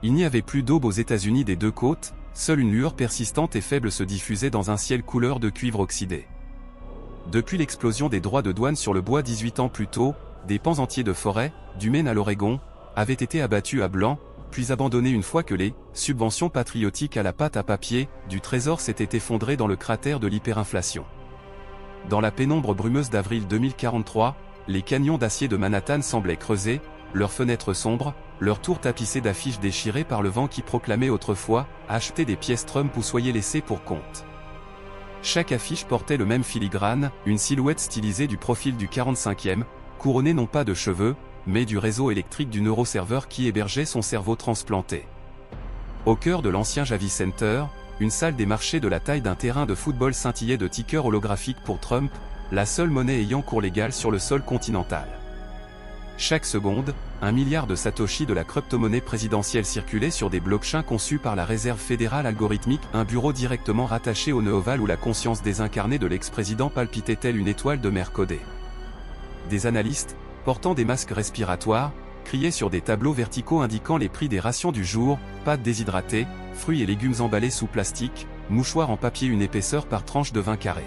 Il n'y avait plus d'aube aux États-Unis des deux côtes, seule une lueur persistante et faible se diffusait dans un ciel couleur de cuivre oxydé. Depuis l'explosion des droits de douane sur le bois 18 ans plus tôt, des pans entiers de forêt, du Maine à l'Oregon, avaient été abattus à blanc, puis abandonnés une fois que les subventions patriotiques à la pâte à papier du Trésor s'étaient effondrées dans le cratère de l'hyperinflation. Dans la pénombre brumeuse d'avril 2043, les canyons d'acier de Manhattan semblaient creusés, leurs fenêtres sombres, leurs tours tapissées d'affiches déchirées par le vent qui proclamait autrefois « Achetez des pièces Trump ou soyez laissés pour compte ». Chaque affiche portait le même filigrane, une silhouette stylisée du profil du 45e, couronnée non pas de cheveux, mais du réseau électrique du neuroserveur qui hébergeait son cerveau transplanté. Au cœur de l'ancien Javits Center, une salle des marchés de la taille d'un terrain de football scintillait de tickers holographiques pour Trump, la seule monnaie ayant cours légal sur le sol continental. Chaque seconde, 1 milliard de satoshi de la crypto-monnaie présidentielle circulait sur des blockchains conçus par la Réserve fédérale algorithmique, un bureau directement rattaché au nœud ovale où la conscience désincarnée de l'ex-président palpitait telle une étoile de mer codée. Des analystes, portant des masques respiratoires, criaient sur des tableaux verticaux indiquant les prix des rations du jour, pâtes déshydratées, fruits et légumes emballés sous plastique, mouchoirs en papier une épaisseur par tranche de 20 carrés.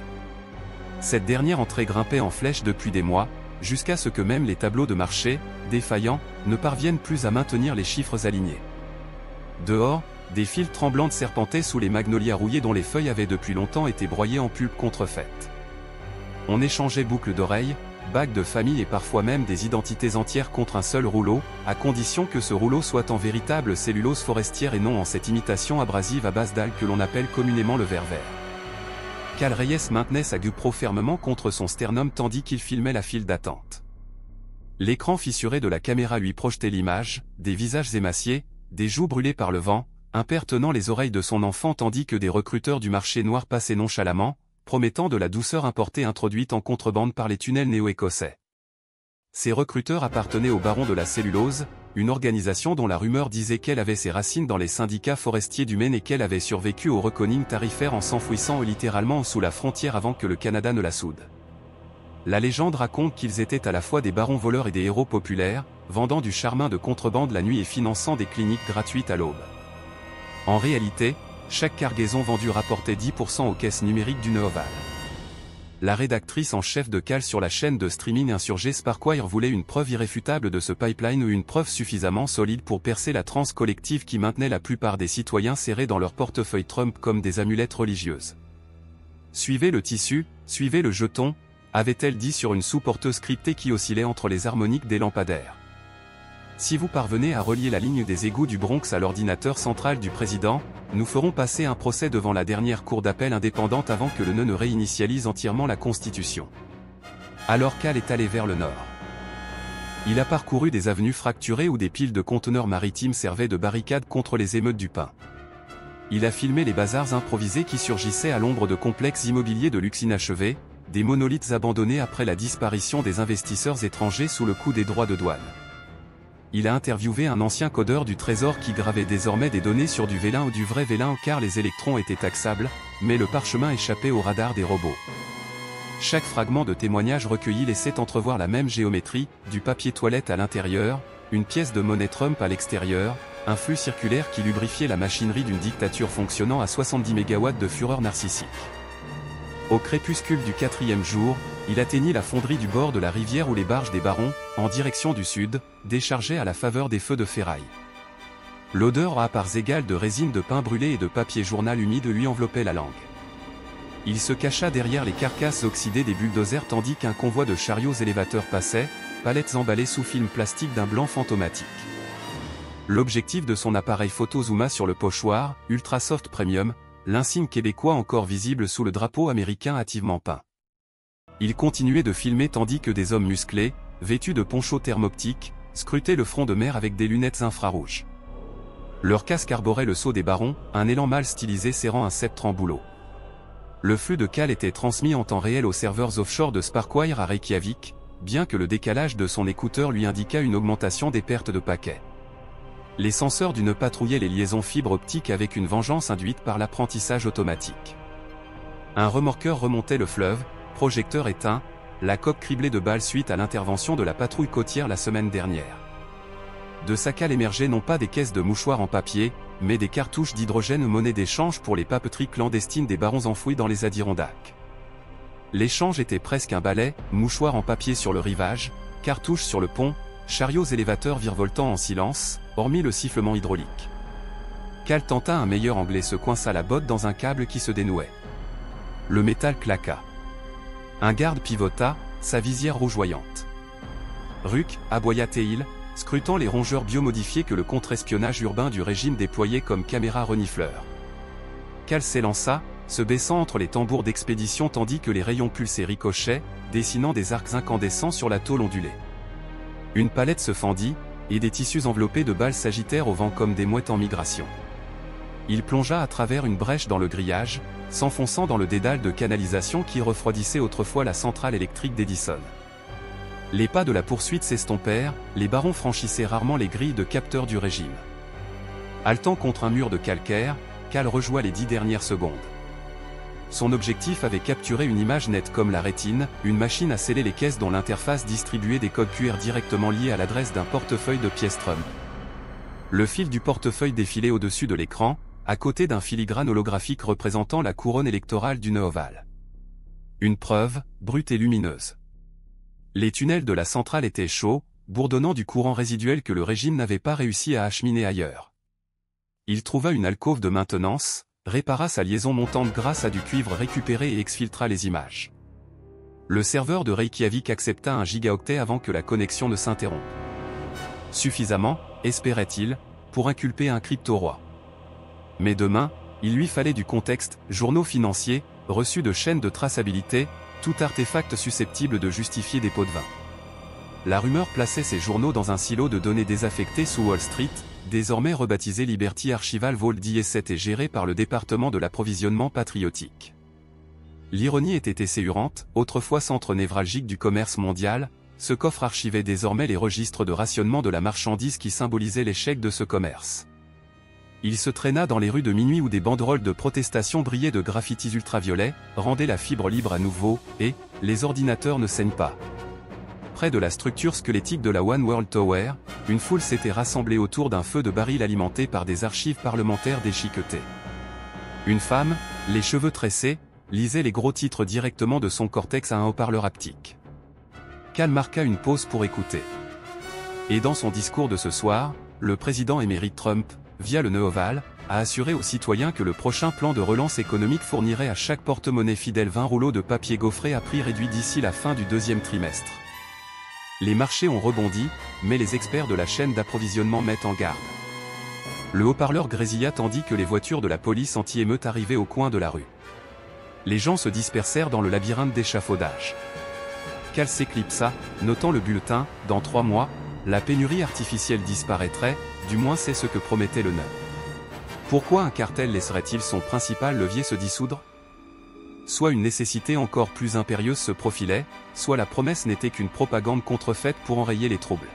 Cette dernière entrée grimpait en flèche depuis des mois, jusqu'à ce que même les tableaux de marché, défaillants, ne parviennent plus à maintenir les chiffres alignés. Dehors, des fils tremblantes serpentaient sous les magnolias rouillées dont les feuilles avaient depuis longtemps été broyées en pulpe contrefaite. On échangeait boucles d'oreilles, bagues de famille et parfois même des identités entières contre un seul rouleau, à condition que ce rouleau soit en véritable cellulose forestière et non en cette imitation abrasive à base d'algues que l'on appelle communément le verre vert. Cal Reyes maintenait sa GoPro fermement contre son sternum tandis qu'il filmait la file d'attente. L'écran fissuré de la caméra lui projetait l'image, des visages émaciés, des joues brûlées par le vent, un père tenant les oreilles de son enfant tandis que des recruteurs du marché noir passaient nonchalamment, promettant de la douceur importée introduite en contrebande par les tunnels néo-écossais. Ces recruteurs appartenaient au baron de la cellulose, une organisation dont la rumeur disait qu'elle avait ses racines dans les syndicats forestiers du Maine et qu'elle avait survécu au reckoning tarifaire en s'enfouissant littéralement sous la frontière avant que le Canada ne la soude. La légende raconte qu'ils étaient à la fois des barons voleurs et des héros populaires, vendant du charmin de contrebande la nuit et finançant des cliniques gratuites à l'aube. En réalité, chaque cargaison vendue rapportait 10% aux caisses numériques du nœud ovale. La rédactrice en chef de Cal sur la chaîne de streaming insurgée Sparkwire voulait une preuve irréfutable de ce pipeline ou une preuve suffisamment solide pour percer la transe collective qui maintenait la plupart des citoyens serrés dans leur portefeuille Trump comme des amulettes religieuses. Suivez le tissu, suivez le jeton, avait-elle dit sur une sous-porteuse cryptée qui oscillait entre les harmoniques des lampadaires. Si vous parvenez à relier la ligne des égouts du Bronx à l'ordinateur central du président, nous ferons passer un procès devant la dernière cour d'appel indépendante avant que le nœud ne réinitialise entièrement la Constitution. Alors Cal est allé vers le nord. Il a parcouru des avenues fracturées où des piles de conteneurs maritimes servaient de barricades contre les émeutes du pain. Il a filmé les bazars improvisés qui surgissaient à l'ombre de complexes immobiliers de luxe inachevés, des monolithes abandonnés après la disparition des investisseurs étrangers sous le coup des droits de douane. Il a interviewé un ancien codeur du Trésor qui gravait désormais des données sur du vélin ou du vrai vélin car les électrons étaient taxables, mais le parchemin échappait au radar des robots. Chaque fragment de témoignage recueilli laissait entrevoir la même géométrie, du papier toilette à l'intérieur, une pièce de monnaie Trump à l'extérieur, un flux circulaire qui lubrifiait la machinerie d'une dictature fonctionnant à 70 MW de fureur narcissique. Au crépuscule du 4e jour, il atteignit la fonderie du bord de la rivière où les barges des barons, en direction du sud, déchargeaient à la faveur des feux de ferraille. L'odeur à parts égales de résine de pain brûlé et de papier journal humide lui enveloppait la langue. Il se cacha derrière les carcasses oxydées des bulldozers tandis qu'un convoi de chariots élévateurs passait, palettes emballées sous film plastique d'un blanc fantomatique. L'objectif de son appareil photo zooma sur le pochoir, Ultrasoft Premium, l'insigne québécois encore visible sous le drapeau américain hâtivement peint. Il continuait de filmer tandis que des hommes musclés, vêtus de ponchos thermoptiques, scrutaient le front de mer avec des lunettes infrarouges. Leur casque arborait le sceau des barons, un élan mal stylisé serrant un sceptre en bouleau. Le flux de Cal était transmis en temps réel aux serveurs offshore de Sparkwire à Reykjavik, bien que le décalage de son écouteur lui indiquât une augmentation des pertes de paquets. Les senseurs du nœud patrouillaient les liaisons fibre optique avec une vengeance induite par l'apprentissage automatique. Un remorqueur remontait le fleuve, projecteur éteint, la coque criblée de balles suite à l'intervention de la patrouille côtière la semaine dernière. de sa cale émergeaient non pas des caisses de mouchoirs en papier, mais des cartouches d'hydrogène monnaie d'échange pour les papeteries clandestines des barons enfouis dans les Adirondacks. L'échange était presque un balai, mouchoirs en papier sur le rivage, cartouches sur le pont, chariots élévateurs virevoltant en silence, hormis le sifflement hydraulique. Cal tenta un meilleur anglais, se coinça la botte dans un câble qui se dénouait. Le métal claqua. Un garde pivota, sa visière rougeoyante. Ruck, aboya Théil, scrutant les rongeurs biomodifiés que le contre-espionnage urbain du régime déployait comme caméra renifleur. Cal s'élança, se baissant entre les tambours d'expédition tandis que les rayons pulsés ricochaient, dessinant des arcs incandescents sur la tôle ondulée. Une palette se fendit, et des tissus enveloppés de balles s'agitèrent au vent comme des mouettes en migration. Il plongea à travers une brèche dans le grillage, s'enfonçant dans le dédale de canalisation qui refroidissait autrefois la centrale électrique d'Edison. Les pas de la poursuite s'estompèrent, les barons franchissaient rarement les grilles de capteurs du régime. Haletant contre un mur de calcaire, Cal rejoua les 10 dernières secondes. Son objectif avait capturé une image nette comme la rétine, une machine à sceller les caisses dont l'interface distribuait des codes QR directement liés à l'adresse d'un portefeuille de pièces Trump. Le fil du portefeuille défilait au-dessus de l'écran, à côté d'un filigrane holographique représentant la couronne électorale du nœud ovale. Une preuve, brute et lumineuse. Les tunnels de la centrale étaient chauds, bourdonnant du courant résiduel que le régime n'avait pas réussi à acheminer ailleurs. Il trouva une alcôve de maintenance, répara sa liaison montante grâce à du cuivre récupéré et exfiltra les images. Le serveur de Reykjavik accepta 1 gigaoctet avant que la connexion ne s'interrompe. Suffisamment, espérait-il, pour inculper un crypto-roi. Mais demain, il lui fallait du contexte, journaux financiers, reçus de chaînes de traçabilité, tout artefact susceptible de justifier des pots de vin. La rumeur plaçait ces journaux dans un silo de données désaffecté sous Wall Street, désormais rebaptisé Liberty Archival Vault DS7 et géré par le département de l'approvisionnement patriotique. L'ironie était esséurante, autrefois centre névralgique du commerce mondial, ce coffre archivait désormais les registres de rationnement de la marchandise qui symbolisaient l'échec de ce commerce. Il se traîna dans les rues de minuit où des banderoles de protestation brillaient de graffitis ultraviolets, rendaient la fibre libre à nouveau, et « les ordinateurs ne saignent pas ». Près de la structure squelettique de la One World Tower, une foule s'était rassemblée autour d'un feu de baril alimenté par des archives parlementaires déchiquetées. Une femme, les cheveux tressés, lisait les gros titres directement de son cortex à un haut-parleur haptique. Cal marqua une pause pour écouter. Et dans son discours de ce soir, le président émérite Trump, via le nœud ovale, a assuré aux citoyens que le prochain plan de relance économique fournirait à chaque porte-monnaie fidèle 20 rouleaux de papier gaufré à prix réduit d'ici la fin du 2e trimestre. Les marchés ont rebondi, mais les experts de la chaîne d'approvisionnement mettent en garde. Le haut-parleur grésilla tandis que les voitures de la police anti-émeute arrivaient au coin de la rue. Les gens se dispersèrent dans le labyrinthe d'échafaudage. Cal s'éclipsa, notant le bulletin, dans 3 mois, la pénurie artificielle disparaîtrait, du moins c'est ce que promettait le nœud. Pourquoi un cartel laisserait-il son principal levier se dissoudre? Soit une nécessité encore plus impérieuse se profilait, soit la promesse n'était qu'une propagande contrefaite pour enrayer les troubles.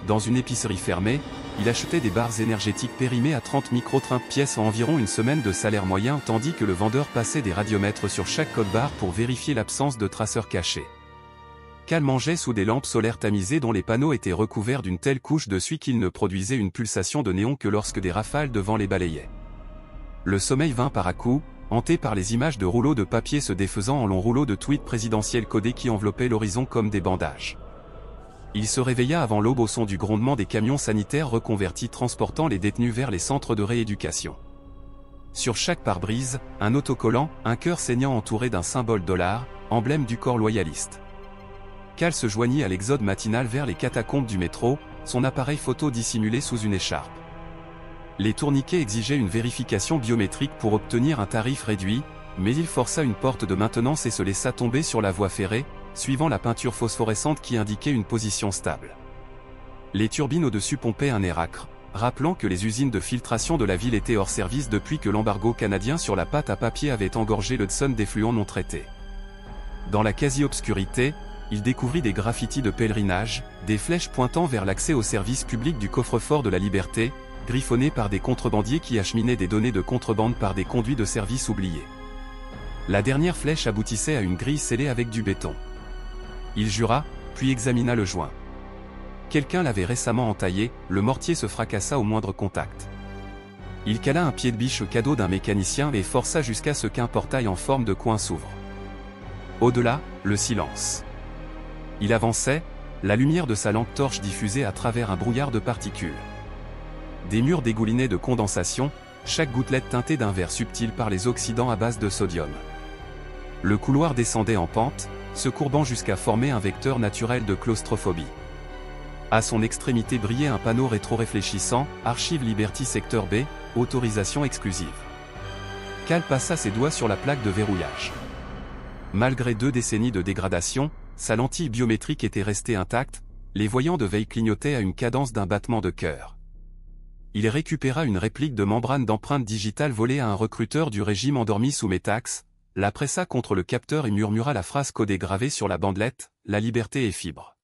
Dans une épicerie fermée, il achetait des barres énergétiques périmées à 30 microtrimps pièce en environ une semaine de salaire moyen tandis que le vendeur passait des radiomètres sur chaque code-barre pour vérifier l'absence de traceurs cachés. Cal mangeait sous des lampes solaires tamisées dont les panneaux étaient recouverts d'une telle couche de suie qu'ils ne produisaient une pulsation de néon que lorsque des rafales de vent les balayaient. Le sommeil vint par à-coups, hanté par les images de rouleaux de papier se défaisant en longs rouleaux de tweets présidentiels codés qui enveloppaient l'horizon comme des bandages. Il se réveilla avant l'aube au son du grondement des camions sanitaires reconvertis transportant les détenus vers les centres de rééducation. Sur chaque pare-brise, un autocollant, un cœur saignant entouré d'un symbole $, emblème du corps loyaliste. Cal se joignit à l'exode matinal vers les catacombes du métro, son appareil photo dissimulé sous une écharpe. Les tourniquets exigeaient une vérification biométrique pour obtenir un tarif réduit, mais il força une porte de maintenance et se laissa tomber sur la voie ferrée, suivant la peinture phosphorescente qui indiquait une position stable. Les turbines au-dessus pompaient un air âcre, rappelant que les usines de filtration de la ville étaient hors service depuis que l'embargo canadien sur la pâte à papier avait engorgé l'Hudson d'effluents non traités. Dans la quasi-obscurité, il découvrit des graffitis de pèlerinage, des flèches pointant vers l'accès au service public du coffre-fort de la liberté, griffonnés par des contrebandiers qui acheminaient des données de contrebande par des conduits de service oubliés. La dernière flèche aboutissait à une grille scellée avec du béton. Il jura, puis examina le joint. Quelqu'un l'avait récemment entaillé, le mortier se fracassa au moindre contact. Il cala un pied de biche cadeau d'un mécanicien et força jusqu'à ce qu'un portail en forme de coin s'ouvre. Au-delà, le silence. Il avançait, la lumière de sa lampe torche diffusée à travers un brouillard de particules. Des murs dégoulinés de condensation, chaque gouttelette teintée d'un vert subtil par les oxydants à base de sodium. Le couloir descendait en pente, se courbant jusqu'à former un vecteur naturel de claustrophobie. À son extrémité brillait un panneau rétro-réfléchissant, Archive Liberty Secteur B, autorisation exclusive. Cal passa ses doigts sur la plaque de verrouillage. Malgré 2 décennies de dégradation, sa lentille biométrique était restée intacte, les voyants de veille clignotaient à une cadence d'un battement de cœur. Il récupéra une réplique de membrane d'empreinte digitale volée à un recruteur du régime endormi sous Métax, la pressa contre le capteur et murmura la phrase codée gravée sur la bandelette, « La liberté est fibre ».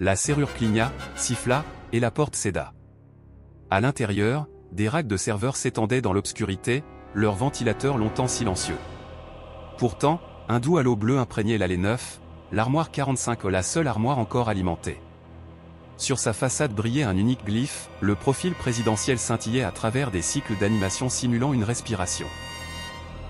La serrure cligna, siffla, et la porte céda. À l'intérieur, des racks de serveurs s'étendaient dans l'obscurité, leurs ventilateurs longtemps silencieux. Pourtant, un doux halo bleu imprégnait l'allée 9, l'armoire 45, la seule armoire encore alimentée. Sur sa façade brillait un unique glyphe, le profil présidentiel scintillait à travers des cycles d'animation simulant une respiration.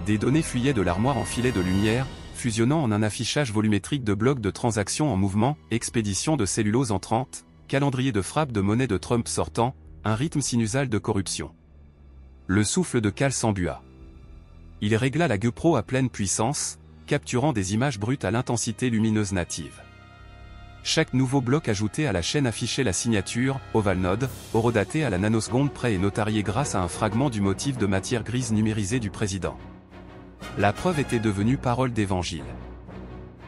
Des données fuyaient de l'armoire en filets de lumière, fusionnant en un affichage volumétrique de blocs de transactions en mouvement, expédition de cellulose entrante, calendrier de frappe de monnaie de Trump sortant, un rythme sinusal de corruption. Le souffle de Cal s'embua. Il régla la GoPro à pleine puissance, capturant des images brutes à l'intensité lumineuse native. Chaque nouveau bloc ajouté à la chaîne affichait la signature, Ovalnode, horodatée à la nanoseconde près et notariée grâce à un fragment du motif de matière grise numérisé du président. La preuve était devenue parole d'évangile.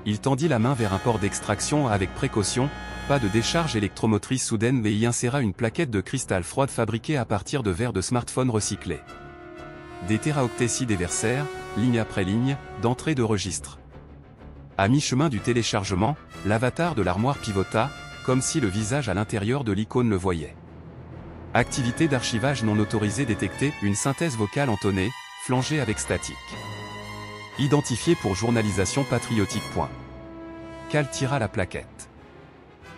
Il tendit la main vers un port d'extraction avec précaution, pas de décharge électromotrice soudaine mais y inséra une plaquette de cristal froide fabriquée à partir de verres de smartphone recyclés. Des téraoctets s'y déversèrent, ligne après ligne, d'entrée de registre. À mi-chemin du téléchargement, l'avatar de l'armoire pivota, comme si le visage à l'intérieur de l'icône le voyait. Activité d'archivage non autorisée détectée, une synthèse vocale entonnée, flangée avec statique. Identifié pour journalisation patriotique. Cal tira la plaquette.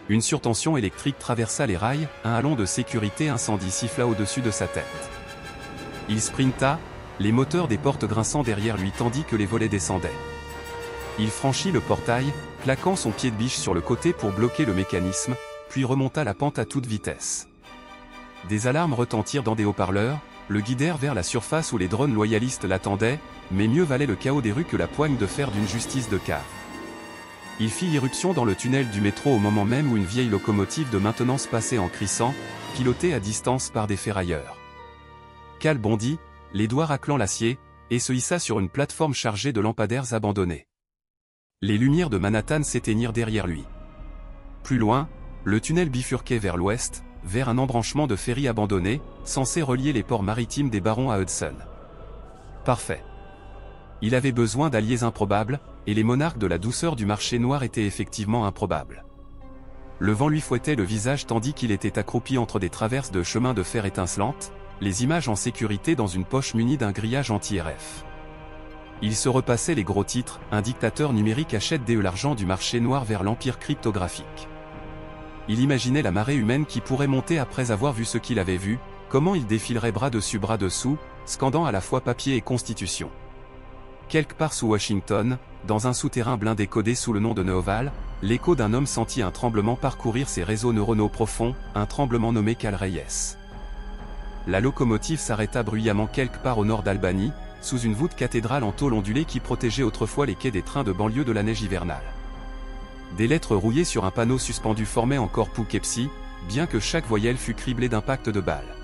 Une surtension électrique traversa les rails, un halon de sécurité incendie siffla au-dessus de sa tête. Il sprinta, les moteurs des portes grinçant derrière lui tandis que les volets descendaient. Il franchit le portail, claquant son pied de biche sur le côté pour bloquer le mécanisme, puis remonta la pente à toute vitesse. Des alarmes retentirent dans des haut-parleurs, le guidèrent vers la surface où les drones loyalistes l'attendaient, mais mieux valait le chaos des rues que la poigne de fer d'une justice de cave. Il fit irruption dans le tunnel du métro au moment même où une vieille locomotive de maintenance passait en crissant, pilotée à distance par des ferrailleurs. Cal bondit, les doigts raclant l'acier, et se hissa sur une plateforme chargée de lampadaires abandonnés. Les lumières de Manhattan s'éteignirent derrière lui. Plus loin, le tunnel bifurquait vers l'ouest, vers un embranchement de ferry abandonné, censé relier les ports maritimes des barons à Hudson. Parfait. Il avait besoin d'alliés improbables, et les monarques de la douceur du marché noir étaient effectivement improbables. Le vent lui fouettait le visage tandis qu'il était accroupi entre des traverses de chemins de fer étincelantes, les images en sécurité dans une poche munie d'un grillage anti-RF. Il se repassait les gros titres, un dictateur numérique achète l'argent du marché noir vers l'empire cryptographique. Il imaginait la marée humaine qui pourrait monter après avoir vu ce qu'il avait vu, comment il défilerait bras dessus bras dessous, scandant à la fois papier et constitution. Quelque part sous Washington, dans un souterrain blindé codé sous le nom de Neoval, l'écho d'un homme sentit un tremblement parcourir ses réseaux neuronaux profonds, un tremblement nommé Cal Reyes. La locomotive s'arrêta bruyamment quelque part au nord d'Albany, sous une voûte cathédrale en tôle ondulée qui protégeait autrefois les quais des trains de banlieue de la neige hivernale. Des lettres rouillées sur un panneau suspendu formaient encore Poughkeepsie, bien que chaque voyelle fût criblée d'impacts de balles.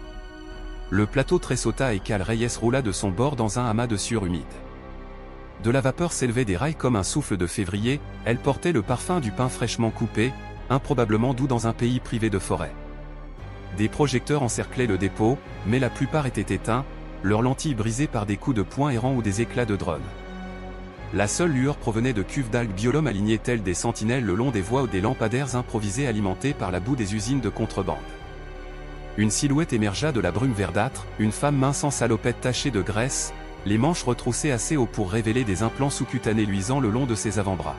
Le plateau tressauta et Cal Reyes roula de son bord dans un amas de sueur humide. De la vapeur s'élevait des rails comme un souffle de février, elle portait le parfum du pain fraîchement coupé, improbablement doux dans un pays privé de forêt. Des projecteurs encerclaient le dépôt, mais la plupart étaient éteints, leurs lentilles brisées par des coups de poing errants ou des éclats de drone. La seule lueur provenait de cuves d'algues biolome alignées telles des sentinelles le long des voies ou des lampadaires improvisés alimentés par la boue des usines de contrebande. Une silhouette émergea de la brume verdâtre, une femme mince en salopette tachée de graisse, les manches retroussées assez haut pour révéler des implants sous-cutanés luisants le long de ses avant-bras.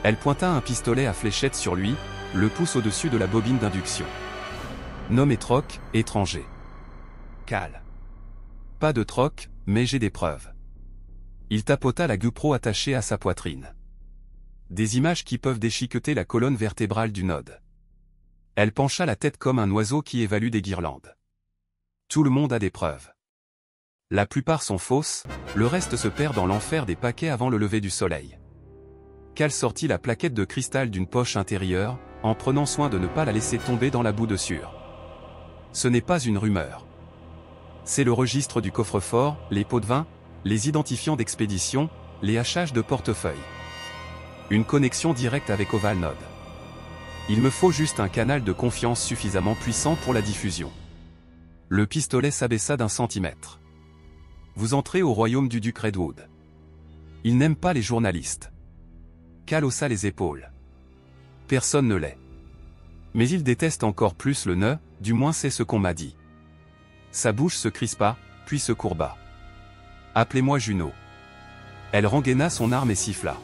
Elle pointa un pistolet à fléchette sur lui, le pouce au-dessus de la bobine d'induction. Nommé troc, étranger. Cal. Pas de troc, mais j'ai des preuves. Il tapota la GoPro attachée à sa poitrine. Des images qui peuvent déchiqueter la colonne vertébrale du node. Elle pencha la tête comme un oiseau qui évalue des guirlandes. Tout le monde a des preuves. La plupart sont fausses, le reste se perd dans l'enfer des paquets avant le lever du soleil. Cal sortit la plaquette de cristal d'une poche intérieure, en prenant soin de ne pas la laisser tomber dans la boue de sueur. Ce n'est pas une rumeur. C'est le registre du coffre-fort, les pots de vin, les identifiants d'expédition, les hachages de portefeuille. Une connexion directe avec Ovalnode. Il me faut juste un canal de confiance suffisamment puissant pour la diffusion. Le pistolet s'abaissa d'1 centimètre. Vous entrez au royaume du duc Redwood. Il n'aime pas les journalistes. Cal haussa les épaules. Personne ne l'est. Mais il déteste encore plus le nœud, du moins c'est ce qu'on m'a dit. Sa bouche se crispa, puis se courba. Appelez-moi Juno. Elle rengaina son arme et siffla.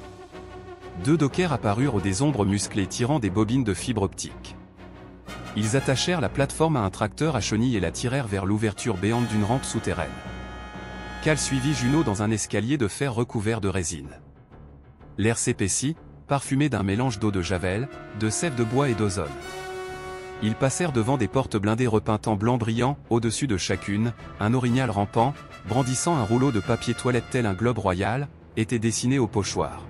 2 dockers apparurent des ombres musclées tirant des bobines de fibre optique. Ils attachèrent la plateforme à un tracteur à chenilles et la tirèrent vers l'ouverture béante d'une rampe souterraine. Cal suivit Juno dans un escalier de fer recouvert de résine. L'air s'épaissit, parfumé d'un mélange d'eau de javel, de sève de bois et d'ozone. Ils passèrent devant des portes blindées repeintes en blanc brillant, au-dessus de chacune, un orignal rampant, brandissant un rouleau de papier toilette tel un globe royal, était dessiné au pochoir.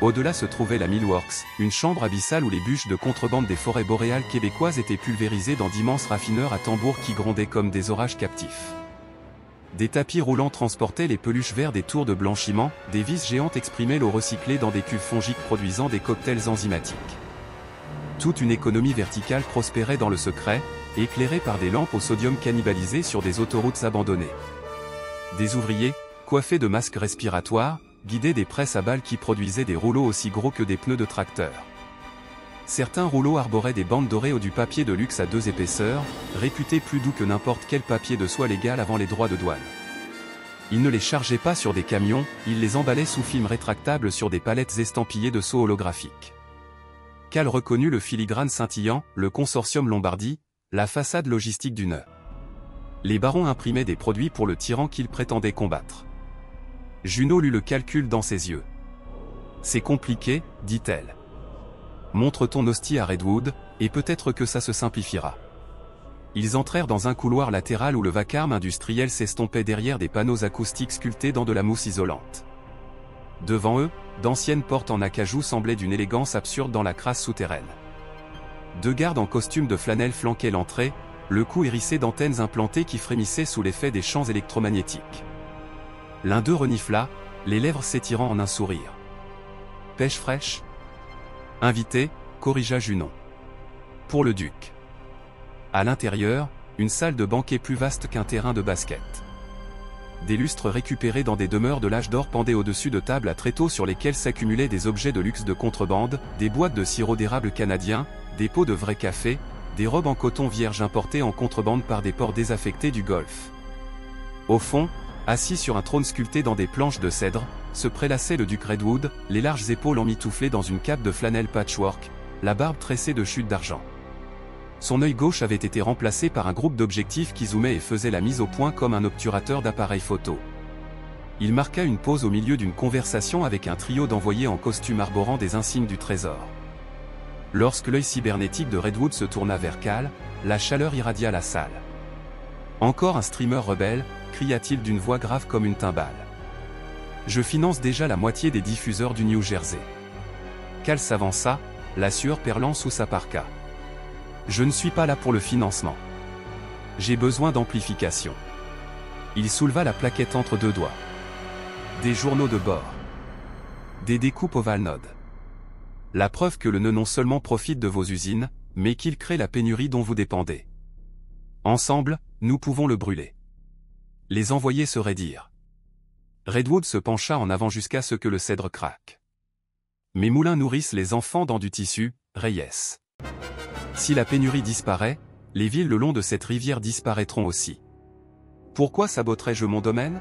Au-delà se trouvait la Millworks, une chambre abyssale où les bûches de contrebande des forêts boréales québécoises étaient pulvérisées dans d'immenses raffineurs à tambours qui grondaient comme des orages captifs. Des tapis roulants transportaient les peluches verts des tours de blanchiment, des vis géantes exprimaient l'eau recyclée dans des cuves fongiques produisant des cocktails enzymatiques. Toute une économie verticale prospérait dans le secret, éclairée par des lampes au sodium cannibalisées sur des autoroutes abandonnées. Des ouvriers, coiffés de masques respiratoires, guidaient des presses à balles qui produisaient des rouleaux aussi gros que des pneus de tracteur. Certains rouleaux arboraient des bandes dorées ou du papier de luxe à 2 épaisseurs, réputé plus doux que n'importe quel papier de soie légal avant les droits de douane. Ils ne les chargeaient pas sur des camions, ils les emballaient sous film rétractable sur des palettes estampillées de sceaux holographiques. Cal reconnut le filigrane scintillant, le consortium Lombardie, la façade logistique du nœud. Les barons imprimaient des produits pour le tyran qu'ils prétendaient combattre. Juno lut le calcul dans ses yeux. C'est compliqué, dit-elle. Montre ton hostie à Redwood, et peut-être que ça se simplifiera. Ils entrèrent dans un couloir latéral où le vacarme industriel s'estompait derrière des panneaux acoustiques sculptés dans de la mousse isolante. Devant eux, d'anciennes portes en acajou semblaient d'une élégance absurde dans la crasse souterraine. 2 gardes en costume de flanelle flanquaient l'entrée, le cou hérissé d'antennes implantées qui frémissaient sous l'effet des champs électromagnétiques. L'un d'eux renifla, les lèvres s'étirant en un sourire. Pêche fraîche ? Invité, corrigea Junon. Pour le duc. À l'intérieur, une salle de banquet plus vaste qu'un terrain de basket. Des lustres récupérés dans des demeures de l'âge d'or pendaient au-dessus de tables à tréteaux sur lesquelles s'accumulaient des objets de luxe de contrebande, des boîtes de sirop d'érable canadien, des pots de vrai café, des robes en coton vierge importées en contrebande par des ports désaffectés du Golfe. Au fond, assis sur un trône sculpté dans des planches de cèdre, se prélassait le duc Redwood, les larges épaules emmitouflées dans une cape de flanelle patchwork, la barbe tressée de chutes d'argent. Son œil gauche avait été remplacé par un groupe d'objectifs qui zoomaient et faisaient la mise au point comme un obturateur d'appareil photo. Il marqua une pause au milieu d'une conversation avec un trio d'envoyés en costume arborant des insignes du trésor. Lorsque l'œil cybernétique de Redwood se tourna vers Cal, la chaleur irradia la salle. Encore un streamer rebelle, cria-t-il d'une voix grave comme une timbale. Je finance déjà la moitié des diffuseurs du New Jersey. Cal s'avança, la sueur perlant sous sa parka. Je ne suis pas là pour le financement. J'ai besoin d'amplification. Il souleva la plaquette entre 2 doigts. Des journaux de bord. Des découpes Ovalnode. La preuve que le nœud non seulement profite de vos usines, mais qu'il crée la pénurie dont vous dépendez. Ensemble, nous pouvons le brûler. Les envoyés se raidirent. Redwood se pencha en avant jusqu'à ce que le cèdre craque. Mes moulins nourrissent les enfants dans du tissu, Reyes. Si la pénurie disparaît, les villes le long de cette rivière disparaîtront aussi. Pourquoi saboterais-je mon domaine ?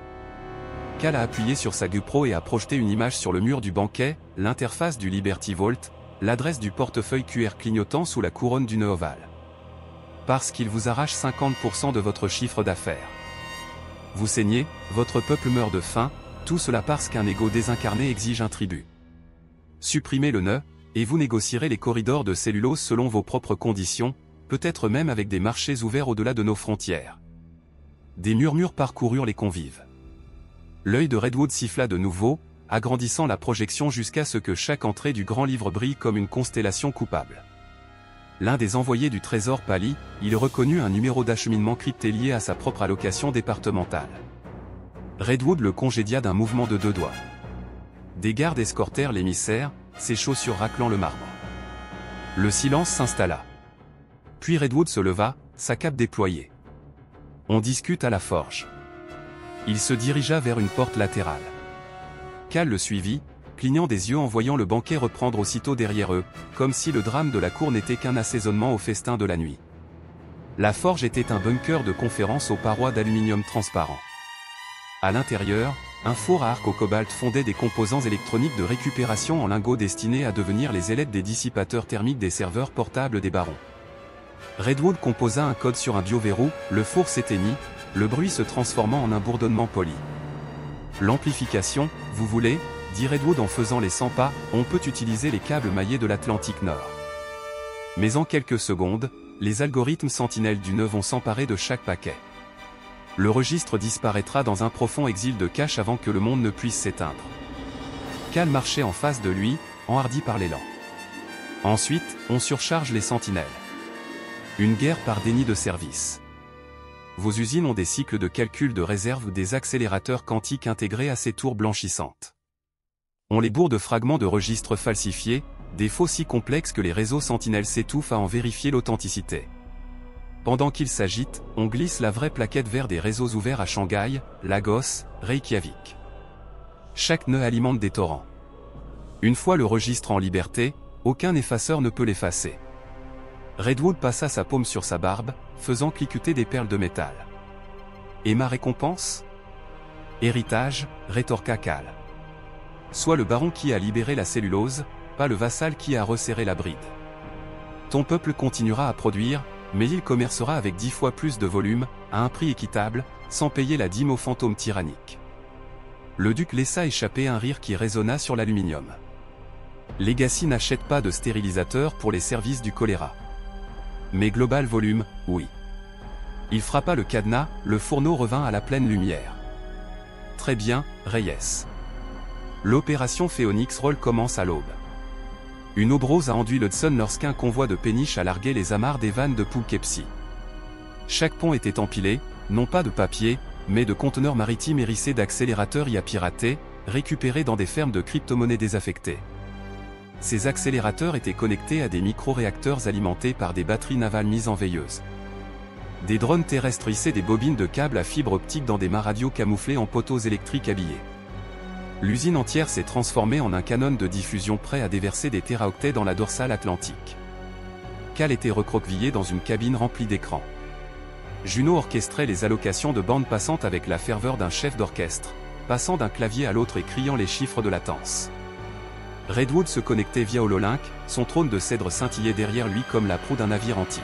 Cal a appuyé sur sa GoPro et a projeté une image sur le mur du banquet, l'interface du Liberty Vault, l'adresse du portefeuille QR clignotant sous la couronne du nœud ovale. Parce qu'il vous arrache 50% de votre chiffre d'affaires. Vous saignez, votre peuple meurt de faim, tout cela parce qu'un ego désincarné exige un tribut. Supprimez le nœud, et vous négocierez les corridors de cellulose selon vos propres conditions, peut-être même avec des marchés ouverts au-delà de nos frontières. Des murmures parcoururent les convives. L'œil de Redwood siffla de nouveau, agrandissant la projection jusqu'à ce que chaque entrée du grand livre brille comme une constellation coupable. L'un des envoyés du trésor pâlit, il reconnut un numéro d'acheminement crypté lié à sa propre allocation départementale. Redwood le congédia d'un mouvement de 2 doigts. Des gardes escortèrent l'émissaire, ses chaussures raclant le marbre. Le silence s'installa. Puis Redwood se leva, sa cape déployée. On discute à la forge. Il se dirigea vers une porte latérale. Cal le suivit, clignant des yeux en voyant le banquet reprendre aussitôt derrière eux, comme si le drame de la cour n'était qu'un assaisonnement au festin de la nuit. La forge était un bunker de conférence aux parois d'aluminium transparent. À l'intérieur, un four à arc au cobalt fondait des composants électroniques de récupération en lingots destinés à devenir les ailettes des dissipateurs thermiques des serveurs portables des barons. Redwood composa un code sur un bioverrou, le four s'éteignit, le bruit se transformant en un bourdonnement poli. L'amplification, vous voulez, dit Redwood en faisant les 100 pas, on peut utiliser les câbles maillés de l'Atlantique Nord. Mais en quelques secondes, les algorithmes sentinelles du nœud vont s'emparer de chaque paquet. Le registre disparaîtra dans un profond exil de cache avant que le monde ne puisse s'éteindre. Cal marchait en face de lui, enhardi par l'élan. Ensuite, on surcharge les sentinelles. Une guerre par déni de service. Vos usines ont des cycles de calcul de réserve ou des accélérateurs quantiques intégrés à ces tours blanchissantes. On les bourre de fragments de registres falsifiés, des faux si complexes que les réseaux sentinelles s'étouffent à en vérifier l'authenticité. Pendant qu'ils s'agitent, on glisse la vraie plaquette vers des réseaux ouverts à Shanghai, Lagos, Reykjavik. Chaque nœud alimente des torrents. Une fois le registre en liberté, aucun effaceur ne peut l'effacer. Redwood passa sa paume sur sa barbe, faisant cliqueter des perles de métal. Et ma récompense ? Héritage, rétorqua Cal. Sois le baron qui a libéré la cellulose, pas le vassal qui a resserré la bride. Ton peuple continuera à produire, mais il commercera avec 10 fois plus de volume, à un prix équitable, sans payer la dîme aux fantômes tyranniques. Le duc laissa échapper un rire qui résonna sur l'aluminium. Legacy n'achète pas de stérilisateur pour les services du choléra. Mais Global Volume, oui. Il frappa le cadenas, le fourneau revint à la pleine lumière. Très bien, Reyes. L'opération Phoenix Roll commence à l'aube. Une aube rose a enduit l'Hudson lorsqu'un convoi de péniches a largué les amarres des vannes de Poughkeepsie. Chaque pont était empilé, non pas de papier, mais de conteneurs maritimes hérissés d'accélérateurs y à pirater, récupérés dans des fermes de crypto-monnaies désaffectées. Ces accélérateurs étaient connectés à des micro-réacteurs alimentés par des batteries navales mises en veilleuse. Des drones terrestres hissaient des bobines de câbles à fibre optique dans des mâts radios camouflés en poteaux électriques habillés. L'usine entière s'est transformée en un canon de diffusion prêt à déverser des téraoctets dans la dorsale atlantique. Cal était recroquevillé dans une cabine remplie d'écrans. Juno orchestrait les allocations de bandes passantes avec la ferveur d'un chef d'orchestre, passant d'un clavier à l'autre et criant les chiffres de latence. Redwood se connectait via Hololink, son trône de cèdre scintillait derrière lui comme la proue d'un navire antique.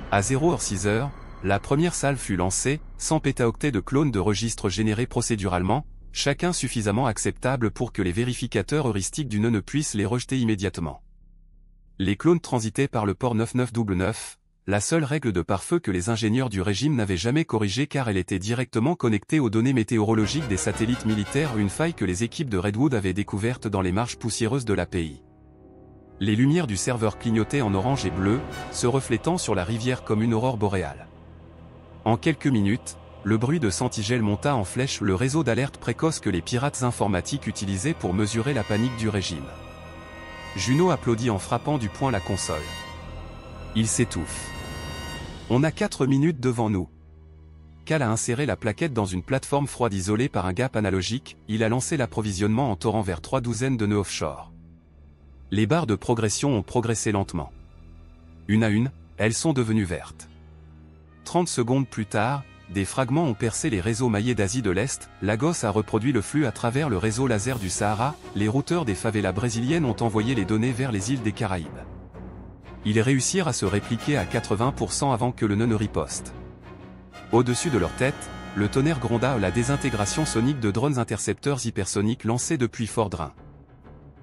À 0h06, la première salve fut lancée, 100 pétaoctets de clones de registres générés procéduralement, chacun suffisamment acceptable pour que les vérificateurs heuristiques du nœud ne puissent les rejeter immédiatement. Les clones transitaient par le port 9999, la seule règle de pare-feu que les ingénieurs du régime n'avaient jamais corrigée car elle était directement connectée aux données météorologiques des satellites militaires, une faille que les équipes de Redwood avaient découverte dans les marges poussiéreuses de l'API. Les lumières du serveur clignotaient en orange et bleu, se reflétant sur la rivière comme une aurore boréale. En quelques minutes, le bruit de Santigel monta en flèche le réseau d'alerte précoce que les pirates informatiques utilisaient pour mesurer la panique du régime. Juno applaudit en frappant du poing la console. Il s'étouffe. On a 4 minutes devant nous. Cal a inséré la plaquette dans une plateforme froide isolée par un gap analogique, il a lancé l'approvisionnement en torrent vers 3 douzaines de nœuds offshore. Les barres de progression ont progressé lentement. Une à une, elles sont devenues vertes. 30 secondes plus tard, des fragments ont percé les réseaux maillés d'Asie de l'Est, Lagos a reproduit le flux à travers le réseau laser du Sahara, les routeurs des favelas brésiliennes ont envoyé les données vers les îles des Caraïbes. Ils réussirent à se répliquer à 80% avant que le nœud ne riposte. Au-dessus de leur tête, le tonnerre gronda la désintégration sonique de drones intercepteurs hypersoniques lancés depuis Fort Drin.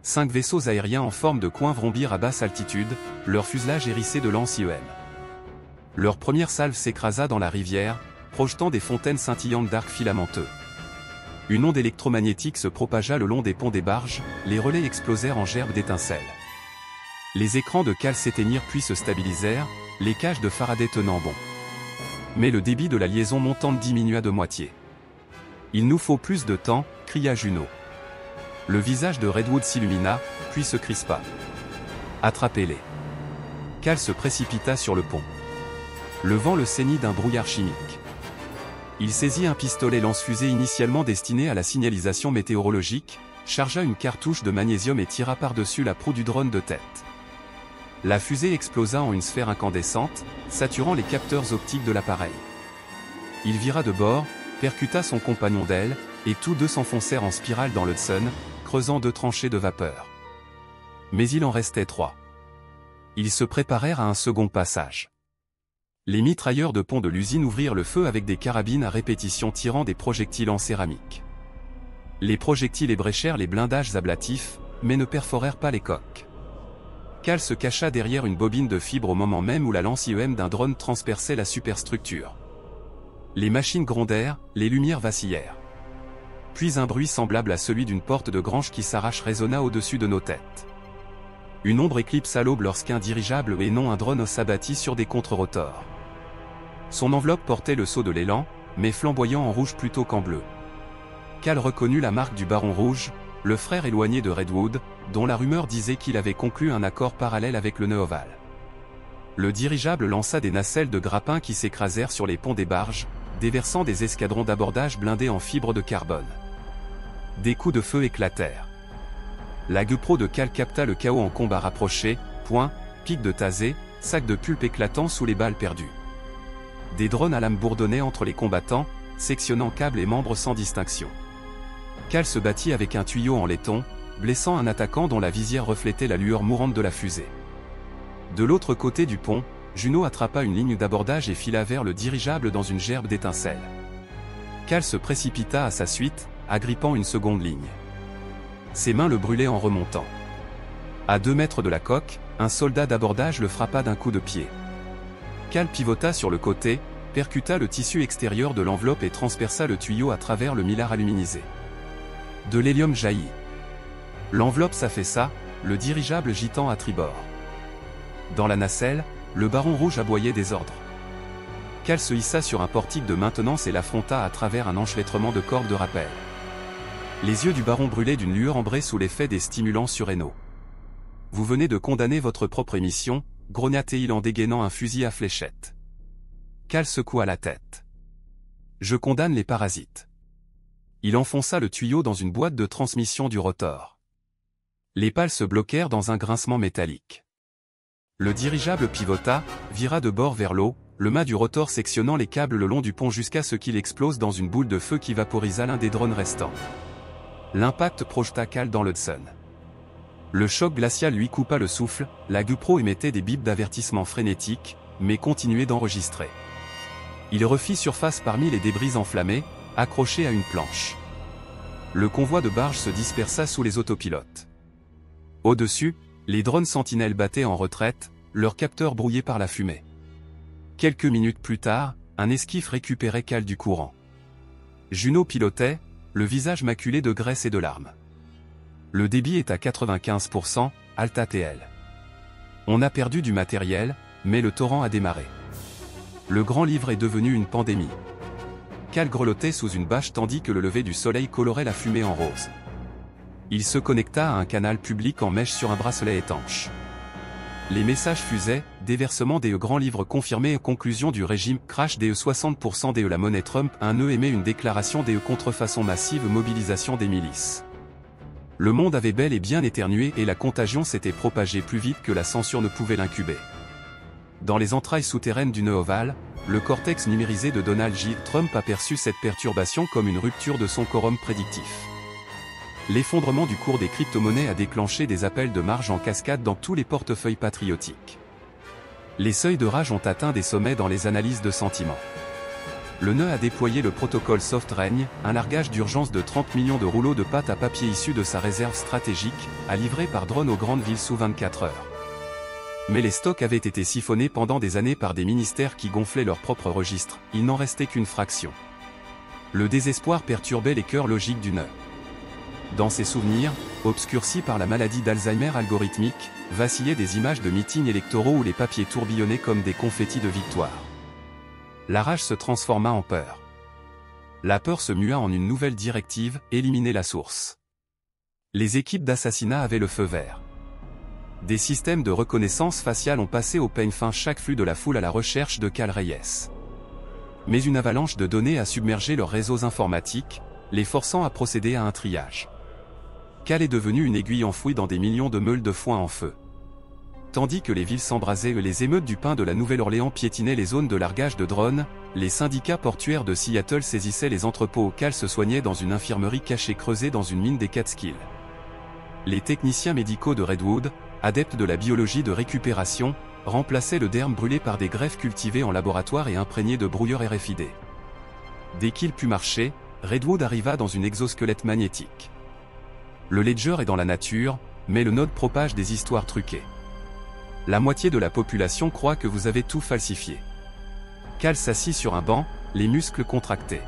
5 vaisseaux aériens en forme de coin vrombirent à basse altitude, leur fuselage hérissé de lances IEM. Leur première salve s'écrasa dans la rivière, projetant des fontaines scintillantes d'arcs filamenteux. Une onde électromagnétique se propagea le long des ponts des barges, les relais explosèrent en gerbes d'étincelles. Les écrans de cale s'éteignirent puis se stabilisèrent, les cages de Faraday tenant bon. Mais le débit de la liaison montante diminua de moitié. « Il nous faut plus de temps », cria Juno. Le visage de Redwood s'illumina, puis se crispa. « Attrapez-les !» Cal se précipita sur le pont. Le vent le ceignit d'un brouillard chimique. Il saisit un pistolet lance-fusée initialement destiné à la signalisation météorologique, chargea une cartouche de magnésium et tira par-dessus la proue du drone de tête. La fusée explosa en une sphère incandescente, saturant les capteurs optiques de l'appareil. Il vira de bord, percuta son compagnon d'aile, et tous deux s'enfoncèrent en spirale dans l'Hudson, creusant 2 tranchées de vapeur. Mais il en restait 3. Ils se préparèrent à un second passage. Les mitrailleurs de pont de l'usine ouvrirent le feu avec des carabines à répétition tirant des projectiles en céramique. Les projectiles ébréchèrent les blindages ablatifs, mais ne perforèrent pas les coques. Cal se cacha derrière une bobine de fibre au moment même où la lance IEM d'un drone transperçait la superstructure. Les machines grondèrent, les lumières vacillèrent. Puis un bruit semblable à celui d'une porte de grange qui s'arrache résonna au-dessus de nos têtes. Une ombre éclipsa l'aube lorsqu'un dirigeable et non un drone s'abattit sur des contre-rotors. Son enveloppe portait le sceau de l'élan, mais flamboyant en rouge plutôt qu'en bleu. Cal reconnut la marque du Baron Rouge, le frère éloigné de Redwood, dont la rumeur disait qu'il avait conclu un accord parallèle avec le nœud ovale. Le dirigeable lança des nacelles de grappin qui s'écrasèrent sur les ponts des barges, déversant des escadrons d'abordage blindés en fibre de carbone. Des coups de feu éclatèrent. La GoPro de Cal capta le chaos en combat rapproché, poings, pics de tasée, sacs de pulpe éclatants sous les balles perdues. Des drones à lames bourdonnaient entre les combattants, sectionnant câbles et membres sans distinction. Cal se battit avec un tuyau en laiton, blessant un attaquant dont la visière reflétait la lueur mourante de la fusée. De l'autre côté du pont, Juno attrapa une ligne d'abordage et fila vers le dirigeable dans une gerbe d'étincelles. Cal se précipita à sa suite, agrippant une seconde ligne. Ses mains le brûlaient en remontant. À 2 mètres de la coque, un soldat d'abordage le frappa d'un coup de pied. Cal pivota sur le côté, percuta le tissu extérieur de l'enveloppe et transperça le tuyau à travers le millard aluminisé. De l'hélium jaillit. L'enveloppe s'affaissa, le dirigeable gitant à tribord. Dans la nacelle, le Baron Rouge aboyait des ordres. Cal se hissa sur un portique de maintenance et l'affronta à travers un enchevêtrement de cordes de rappel. Les yeux du baron brûlaient d'une lueur ambrée sous l'effet des stimulants surrénaux. « Vous venez de condamner votre propre émission », grogna-t-il en dégainant un fusil à fléchette. Cal secoua la tête. « Je condamne les parasites. » Il enfonça le tuyau dans une boîte de transmission du rotor. Les pales se bloquèrent dans un grincement métallique. Le dirigeable pivota, vira de bord vers l'eau, le mât du rotor sectionnant les câbles le long du pont jusqu'à ce qu'il explose dans une boule de feu qui vaporisa l'un des drones restants. L'impact projeta Cal dans l'Hudson. Le choc glacial lui coupa le souffle, la GoPro émettait des bips d'avertissement frénétiques, mais continuait d'enregistrer. Il refit surface parmi les débris enflammés, accroché à une planche. Le convoi de barges se dispersa sous les autopilotes. Au-dessus, les drones sentinelles battaient en retraite, leurs capteurs brouillés par la fumée. Quelques minutes plus tard, un esquif récupérait Cal du courant. Juno pilotait, le visage maculé de graisse et de larmes. Le débit est à 95%, Alta TL. On a perdu du matériel, mais le torrent a démarré. Le grand livre est devenu une pandémie. Cal grelottait sous une bâche tandis que le lever du soleil colorait la fumée en rose. Il se connecta à un canal public en mèche sur un bracelet étanche. Les messages fusaient, déversement des grands livres confirmés, conclusion du régime, crash des 60% des la monnaie Trump, un nœud émet une déclaration des contrefaçon massive, mobilisation des milices. Le monde avait bel et bien éternué et la contagion s'était propagée plus vite que la censure ne pouvait l'incuber. Dans les entrailles souterraines du nœud ovale, le cortex numérisé de Donald J. Trump a perçu cette perturbation comme une rupture de son quorum prédictif. L'effondrement du cours des crypto-monnaies a déclenché des appels de marge en cascade dans tous les portefeuilles patriotiques. Les seuils de rage ont atteint des sommets dans les analyses de sentiments. Le nœud a déployé le protocole SoftReign, un largage d'urgence de 30 millions de rouleaux de pâte à papier issus de sa réserve stratégique, à livrer par drone aux grandes villes sous 24 heures. Mais les stocks avaient été siphonnés pendant des années par des ministères qui gonflaient leurs propres registres, il n'en restait qu'une fraction. Le désespoir perturbait les cœurs logiques du nœud. Dans ses souvenirs, obscurcis par la maladie d'Alzheimer algorithmique, vacillaient des images de meetings électoraux où les papiers tourbillonnaient comme des confettis de victoire. La rage se transforma en peur. La peur se mua en une nouvelle directive, éliminer la source. Les équipes d'assassinat avaient le feu vert. Des systèmes de reconnaissance faciale ont passé au peigne fin chaque flux de la foule à la recherche de Cal Reyes. Mais une avalanche de données a submergé leurs réseaux informatiques, les forçant à procéder à un triage. Cal est devenu une aiguille enfouie dans des millions de meules de foin en feu. Tandis que les villes s'embrasaient et les émeutes du pain de la Nouvelle-Orléans piétinaient les zones de largage de drones, les syndicats portuaires de Seattle saisissaient les entrepôts où Cal se soignait dans une infirmerie cachée creusée dans une mine des Catskills. Les techniciens médicaux de Redwood, adeptes de la biologie de récupération, remplaçaient le derme brûlé par des greffes cultivées en laboratoire et imprégnées de brouilleur RFID. Dès qu'il put marcher, Redwood arriva dans une exosquelette magnétique. Le ledger est dans la nature, mais le node propage des histoires truquées. La moitié de la population croit que vous avez tout falsifié. Cal s'assit sur un banc, les muscles contractés.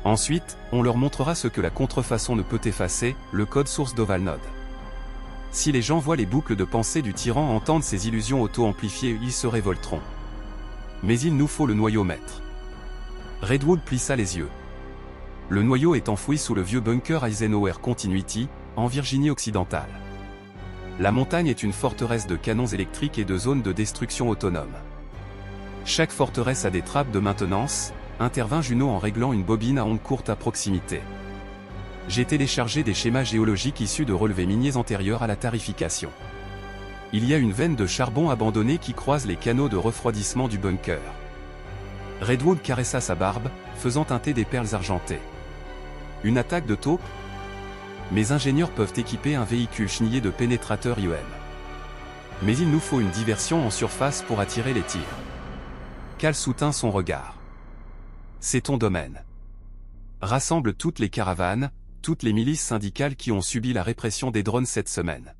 Ensuite, on leur montrera ce que la contrefaçon ne peut effacer, le code source d'Ovalnode. Si les gens voient les boucles de pensée du tyran entendent ses illusions auto-amplifiées, ils se révolteront. Mais il nous faut le noyau maître. Redwood plissa les yeux. Le noyau est enfoui sous le vieux bunker Eisenhower Continuity, en Virginie occidentale. La montagne est une forteresse de canons électriques et de zones de destruction autonomes. Chaque forteresse a des trappes de maintenance, intervint Juno en réglant une bobine à ondes courtes à proximité. J'ai téléchargé des schémas géologiques issus de relevés miniers antérieurs à la tarification. Il y a une veine de charbon abandonnée qui croise les canaux de refroidissement du bunker. Redwood caressa sa barbe, faisant teinter des perles argentées. Une attaque de taupe? Mes ingénieurs peuvent équiper un véhicule chenillé de pénétrateurs IEM. Mais il nous faut une diversion en surface pour attirer les tirs. Cal soutint son regard. C'est ton domaine. Rassemble toutes les caravanes, toutes les milices syndicales qui ont subi la répression des drones cette semaine.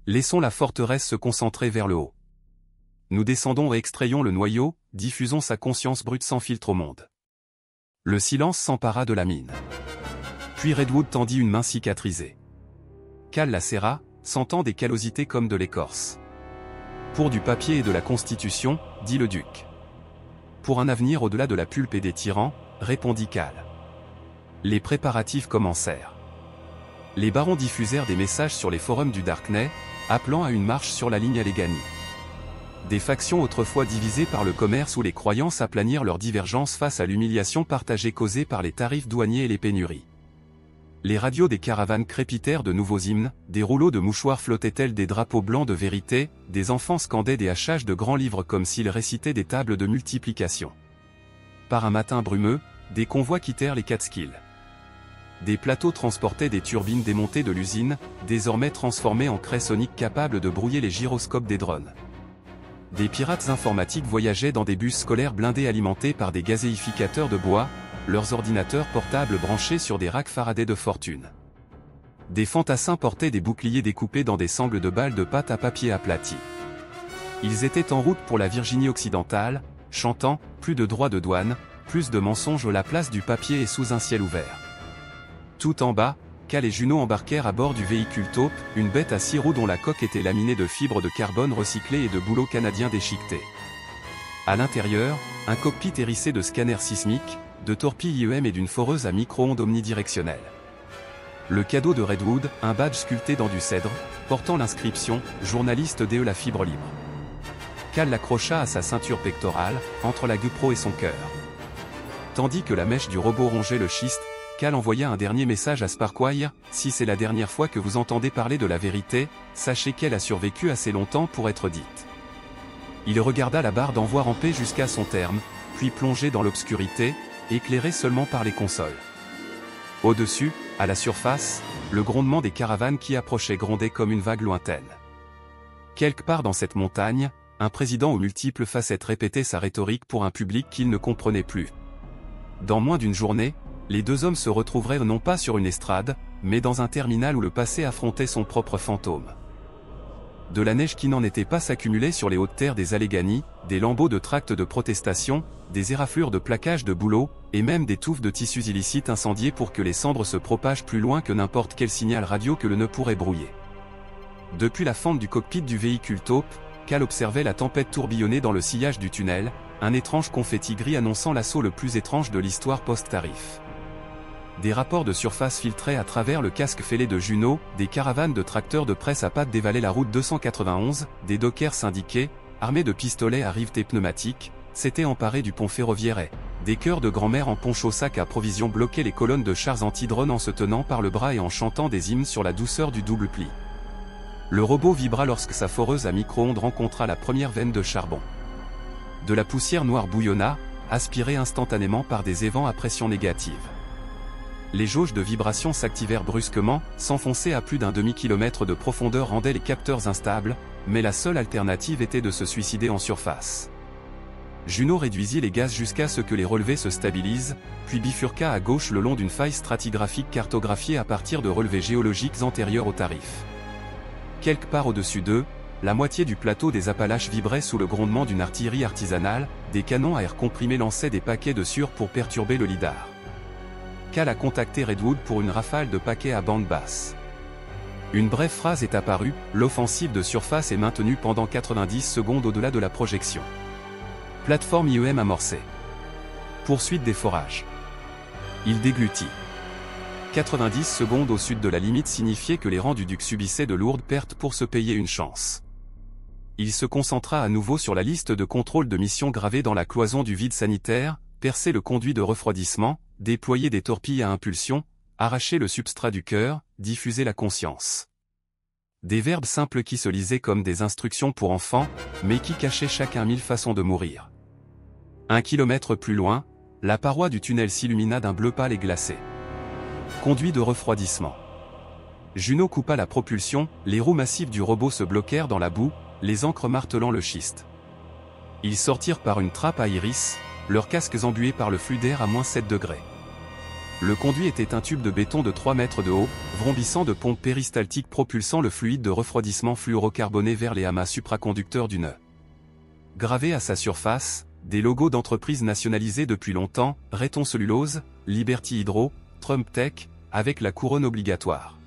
Laissons la forteresse se concentrer vers le haut. Nous descendons et extrayons le noyau, diffusons sa conscience brute sans filtre au monde. Le silence s'empara de la mine. Puis Redwood tendit une main cicatrisée. Cal la serra, sentant des callosités comme de l'écorce. Pour du papier et de la Constitution, dit le duc. Pour un avenir au-delà de la pulpe et des tyrans, répondit Cal. Les préparatifs commencèrent. Les barons diffusèrent des messages sur les forums du Darknet, appelant à une marche sur la ligne Allegheny. Des factions autrefois divisées par le commerce ou les croyances aplanirent leurs divergences face à l'humiliation partagée causée par les tarifs douaniers et les pénuries. Les radios des caravanes crépitèrent de nouveaux hymnes, des rouleaux de mouchoirs flottaient tels des drapeaux blancs de vérité, des enfants scandaient des hachages de grands livres comme s'ils récitaient des tables de multiplication. Par un matin brumeux, des convois quittèrent les Catskills. Des plateaux transportaient des turbines démontées de l'usine, désormais transformées en craies soniques capables de brouiller les gyroscopes des drones. Des pirates informatiques voyageaient dans des bus scolaires blindés alimentés par des gazéificateurs de bois, leurs ordinateurs portables branchés sur des racks Faraday de fortune. Des fantassins portaient des boucliers découpés dans des sangles de balles de pâte à papier aplaties. Ils étaient en route pour la Virginie occidentale, chantant « Plus de droits de douane, plus de mensonges à la place du papier et sous un ciel ouvert ». Tout en bas, Cal et Juno embarquèrent à bord du véhicule taupe, une bête à 6 roues dont la coque était laminée de fibres de carbone recyclées et de bouleaux canadiens déchiquetés. À l'intérieur, un cockpit hérissé de scanners sismiques, de torpilles IEM et d'une foreuse à micro-ondes omnidirectionnelle. Le cadeau de Redwood, un badge sculpté dans du cèdre, portant l'inscription « Journaliste DE la fibre libre ». Cal l'accrocha à sa ceinture pectorale, entre la GoPro et son cœur. Tandis que la mèche du robot rongeait le schiste, Cal envoya un dernier message à Sparkwire, « Si c'est la dernière fois que vous entendez parler de la vérité, sachez qu'elle a survécu assez longtemps pour être dite. Il regarda la barre d'envoi ramper jusqu'à son terme, puis plonger dans l'obscurité, éclairé seulement par les consoles. Au-dessus, à la surface, le grondement des caravanes qui approchaient grondait comme une vague lointaine. Quelque part dans cette montagne, un président aux multiples facettes répétait sa rhétorique pour un public qu'il ne comprenait plus. Dans moins d'une journée, les deux hommes se retrouveraient non pas sur une estrade, mais dans un terminal où le passé affrontait son propre fantôme. De la neige qui n'en était pas s'accumulait sur les hautes terres des Alleghanies, des lambeaux de tracts de protestation, des éraflures de plaquages de bouleaux, et même des touffes de tissus illicites incendiés pour que les cendres se propagent plus loin que n'importe quel signal radio que le ne pourrait brouiller. Depuis la fente du cockpit du véhicule taupe, Cal observait la tempête tourbillonner dans le sillage du tunnel, un étrange confetti gris annonçant l'assaut le plus étrange de l'histoire post-tarif. Des rapports de surface filtraient à travers le casque fêlé de Juno, des caravanes de tracteurs de presse à pattes dévalaient la route 291, des dockers syndiqués, armés de pistolets à rivetés pneumatiques, s'étaient emparés du pont ferroviaire et des chœurs de grand-mère en poncho-sac à provisions bloquaient les colonnes de chars anti-drones en se tenant par le bras et en chantant des hymnes sur la douceur du double pli. Le robot vibra lorsque sa foreuse à micro-ondes rencontra la première veine de charbon. De la poussière noire bouillonna, aspirée instantanément par des évents à pression négative. Les jauges de vibration s'activèrent brusquement, s'enfoncer à plus d'un demi-kilomètre de profondeur rendait les capteurs instables, mais la seule alternative était de se suicider en surface. Juno réduisit les gaz jusqu'à ce que les relevés se stabilisent, puis bifurqua à gauche le long d'une faille stratigraphique cartographiée à partir de relevés géologiques antérieurs au tarif. Quelque part au-dessus d'eux, la moitié du plateau des Appalaches vibrait sous le grondement d'une artillerie artisanale, des canons à air comprimé lançaient des paquets de sueur pour perturber le lidar. Cal a contacté Redwood pour une rafale de paquets à bande basse. Une brève phrase est apparue, l'offensive de surface est maintenue pendant 90 secondes au-delà de la projection. Plateforme IEM amorcée. Poursuite des forages. Il déglutit. 90 secondes au sud de la limite signifiait que les rangs du duc subissaient de lourdes pertes pour se payer une chance. Il se concentra à nouveau sur la liste de contrôle de mission gravée dans la cloison du vide sanitaire, percer le conduit de refroidissement, déployer des torpilles à impulsion, arracher le substrat du cœur, diffuser la conscience. Des verbes simples qui se lisaient comme des instructions pour enfants, mais qui cachaient chacun 1000 façons de mourir. 1 kilomètre plus loin, la paroi du tunnel s'illumina d'un bleu pâle et glacé. Conduit de refroidissement. Juno coupa la propulsion, les roues massives du robot se bloquèrent dans la boue, les ancres martelant le schiste. Ils sortirent par une trappe à iris, leurs casques embués par le flux d'air à -7 degrés. Le conduit était un tube de béton de 3 mètres de haut, vrombissant de pompes péristaltiques propulsant le fluide de refroidissement fluorocarboné vers les amas supraconducteurs du nœud. Gravés à sa surface, des logos d'entreprises nationalisées depuis longtemps, Raytheon Cellulose, Liberty Hydro, Trump Tech, avec la couronne obligatoire.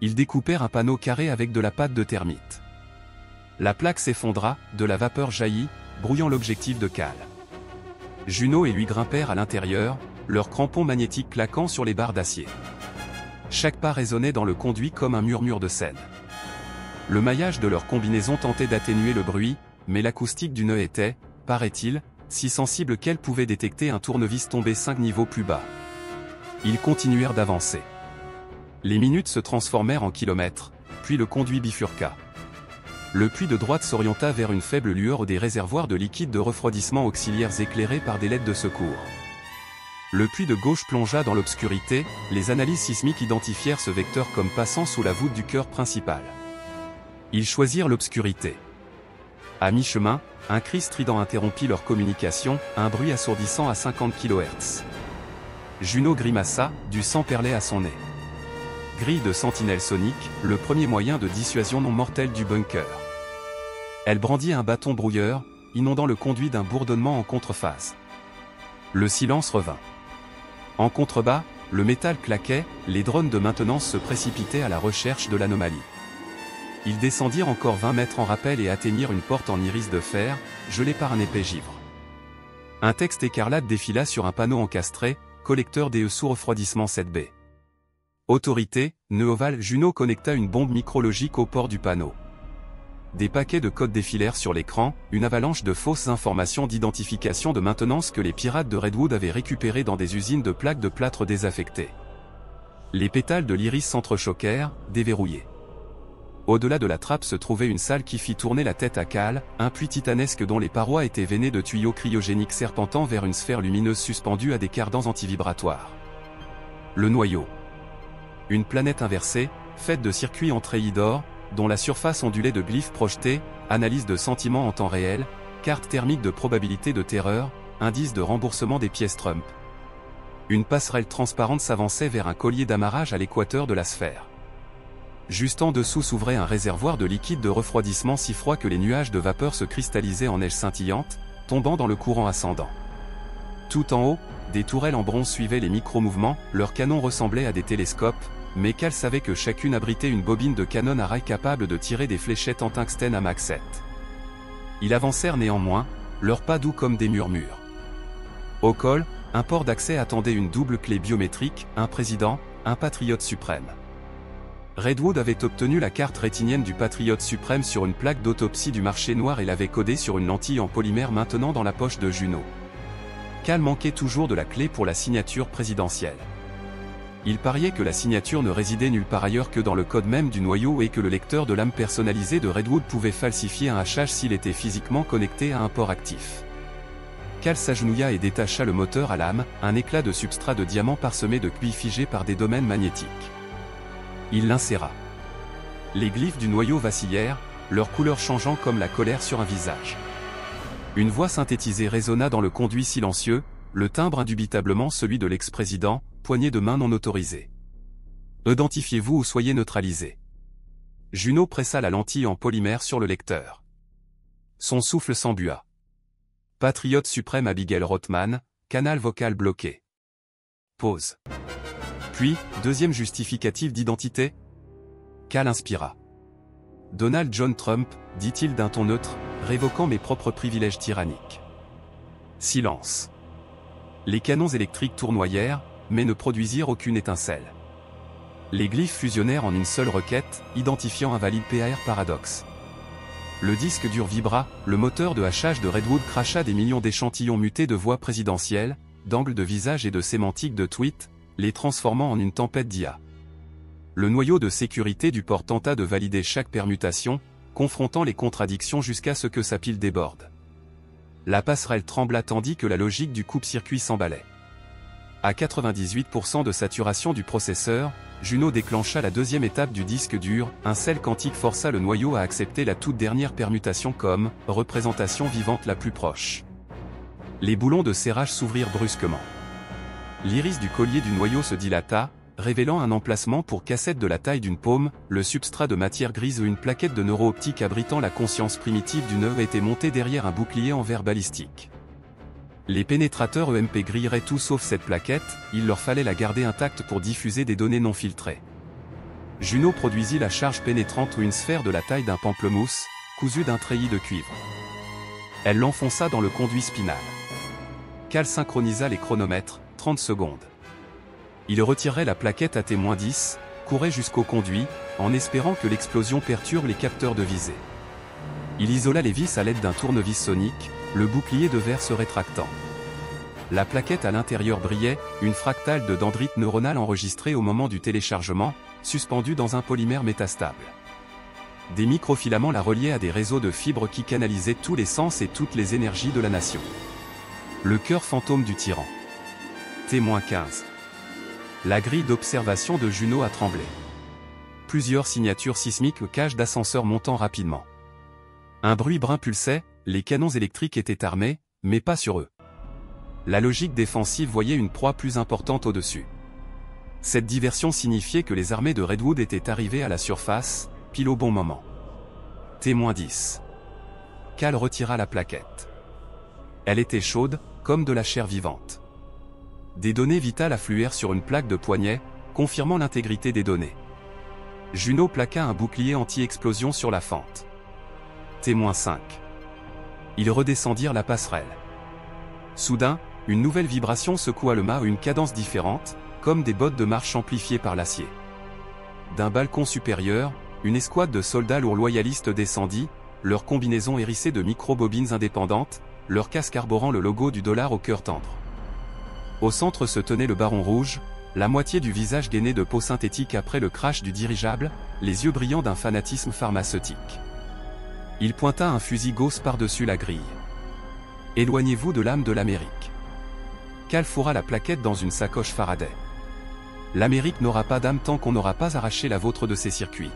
Ils découpèrent un panneau carré avec de la pâte de thermite. La plaque s'effondra, de la vapeur jaillit, brouillant l'objectif de Cal. Juno et lui grimpèrent à l'intérieur, leurs crampons magnétiques claquant sur les barres d'acier. Chaque pas résonnait dans le conduit comme un murmure de scène. Le maillage de leur combinaison tentait d'atténuer le bruit, mais l'acoustique du nœud était, paraît-il, si sensible qu'elle pouvait détecter un tournevis tombé 5 niveaux plus bas. Ils continuèrent d'avancer. Les minutes se transformèrent en kilomètres, puis le conduit bifurqua. Le puits de droite s'orienta vers une faible lueur des réservoirs de liquide de refroidissement auxiliaires éclairés par des LED de secours. Le puits de gauche plongea dans l'obscurité, les analyses sismiques identifièrent ce vecteur comme passant sous la voûte du cœur principal. Ils choisirent l'obscurité. À mi-chemin, un cri strident interrompit leur communication, un bruit assourdissant à 50 kHz. Juno grimaça, du sang perlait à son nez. Grille de sentinelle sonique, le premier moyen de dissuasion non mortelle du bunker. Elle brandit un bâton brouilleur, inondant le conduit d'un bourdonnement en contrephase. Le silence revint. En contrebas, le métal claquait, les drones de maintenance se précipitaient à la recherche de l'anomalie. Ils descendirent encore 20 mètres en rappel et atteignirent une porte en iris de fer, gelée par un épais givre. Un texte écarlate défila sur un panneau encastré, collecteur DE sous refroidissement 7B. Autorité, nœud ovale. Juno connecta une bombe micrologique au port du panneau. Des paquets de codes défilèrent sur l'écran, une avalanche de fausses informations d'identification de maintenance que les pirates de Redwood avaient récupérées dans des usines de plaques de plâtre désaffectées. Les pétales de l'iris s'entrechoquèrent, déverrouillés. Au-delà de la trappe se trouvait une salle qui fit tourner la tête à Cal, un puits titanesque dont les parois étaient veinées de tuyaux cryogéniques serpentant vers une sphère lumineuse suspendue à des cardans antivibratoires. Le noyau. Une planète inversée, faite de circuits en treillis d'or, dont la surface ondulait de glyphes projetés, analyse de sentiments en temps réel, carte thermique de probabilité de terreur, indice de remboursement des pièces Trump. Une passerelle transparente s'avançait vers un collier d'amarrage à l'équateur de la sphère. Juste en dessous s'ouvrait un réservoir de liquide de refroidissement si froid que les nuages de vapeur se cristallisaient en neige scintillante, tombant dans le courant ascendant. Tout en haut, des tourelles en bronze suivaient les micro-mouvements, leurs canons ressemblaient à des télescopes, mais Cal savait que chacune abritait une bobine de canon à rail capable de tirer des fléchettes en tungstène à Mach 7. Ils avancèrent néanmoins, leurs pas doux comme des murmures. Au col, un port d'accès attendait une double clé biométrique, un président, un patriote suprême. Redwood avait obtenu la carte rétinienne du patriote suprême sur une plaque d'autopsie du marché noir et l'avait codée sur une lentille en polymère maintenant dans la poche de Juno. Cal manquait toujours de la clé pour la signature présidentielle. Il pariait que la signature ne résidait nulle part ailleurs que dans le code même du noyau et que le lecteur de l'âme personnalisée de Redwood pouvait falsifier un hachage s'il était physiquement connecté à un port actif. Cal s'agenouilla et détacha le moteur à l'âme, un éclat de substrat de diamant parsemé de cuivre figé par des domaines magnétiques. Il l'inséra. Les glyphes du noyau vacillèrent, leur couleur changeant comme la colère sur un visage. Une voix synthétisée résonna dans le conduit silencieux, le timbre indubitablement celui de l'ex-président, poignée de main non autorisée. Identifiez-vous ou soyez neutralisé. Juno pressa la lentille en polymère sur le lecteur. Son souffle s'embua. Patriote suprême Abigail Rothman, canal vocal bloqué. Pause. Puis, deuxième justificatif d'identité. Cal inspira. Donald John Trump, dit-il d'un ton neutre, révoquant mes propres privilèges tyranniques. Silence. Les canons électriques tournoyèrent, mais ne produisirent aucune étincelle. Les glyphes fusionnèrent en une seule requête, identifiant un valide PAR paradoxe. Le disque dur vibra, le moteur de hachage de Redwood cracha des millions d'échantillons mutés de voix présidentielles, d'angles de visage et de sémantique de tweets, les transformant en une tempête d'IA. Le noyau de sécurité du port tenta de valider chaque permutation, confrontant les contradictions jusqu'à ce que sa pile déborde. La passerelle trembla tandis que la logique du coupe-circuit s'emballait. À 98% de saturation du processeur, Juno déclencha la deuxième étape du disque dur, un sel quantique força le noyau à accepter la toute dernière permutation comme représentation vivante la plus proche. Les boulons de serrage s'ouvrirent brusquement. L'iris du collier du noyau se dilata, révélant un emplacement pour cassette de la taille d'une paume, le substrat de matière grise ou une plaquette de neuro-optique abritant la conscience primitive du nœud était montée derrière un bouclier en verre balistique. Les pénétrateurs EMP grilleraient tout sauf cette plaquette, il leur fallait la garder intacte pour diffuser des données non filtrées. Juno produisit la charge pénétrante ou une sphère de la taille d'un pamplemousse, cousue d'un treillis de cuivre. Elle l'enfonça dans le conduit spinal. Cal synchronisa les chronomètres, 30 secondes. Il retirait la plaquette à T-10, courait jusqu'au conduit, en espérant que l'explosion perturbe les capteurs de visée. Il isola les vis à l'aide d'un tournevis sonique, le bouclier de verre se rétractant. La plaquette à l'intérieur brillait, une fractale de dendrite neuronale enregistrée au moment du téléchargement, suspendue dans un polymère métastable. Des microfilaments la reliaient à des réseaux de fibres qui canalisaient tous les sens et toutes les énergies de la nation. Le cœur fantôme du tyran. T-15. La grille d'observation de Juno a tremblé. Plusieurs signatures sismiques cages d'ascenseurs montant rapidement. Un bruit brun pulsait, les canons électriques étaient armés, mais pas sur eux. La logique défensive voyait une proie plus importante au-dessus. Cette diversion signifiait que les armées de Redwood étaient arrivées à la surface, pile au bon moment. T-10. Cal retira la plaquette. Elle était chaude, comme de la chair vivante. Des données vitales affluèrent sur une plaque de poignet, confirmant l'intégrité des données. Juno plaqua un bouclier anti-explosion sur la fente. T-5. Ils redescendirent la passerelle. Soudain, une nouvelle vibration secoua le mât à une cadence différente, comme des bottes de marche amplifiées par l'acier. D'un balcon supérieur, une escouade de soldats lourds loyalistes descendit, leurs combinaisons hérissées de micro-bobines indépendantes, leur casque arborant le logo du dollar au cœur tendre. Au centre se tenait le Baron Rouge, la moitié du visage gainé de peau synthétique après le crash du dirigeable, les yeux brillants d'un fanatisme pharmaceutique. Il pointa un fusil Gauss par-dessus la grille. « Éloignez-vous de l'âme de l'Amérique. » Cal fourra la plaquette dans une sacoche Faraday. « L'Amérique n'aura pas d'âme tant qu'on n'aura pas arraché la vôtre de ses circuits. »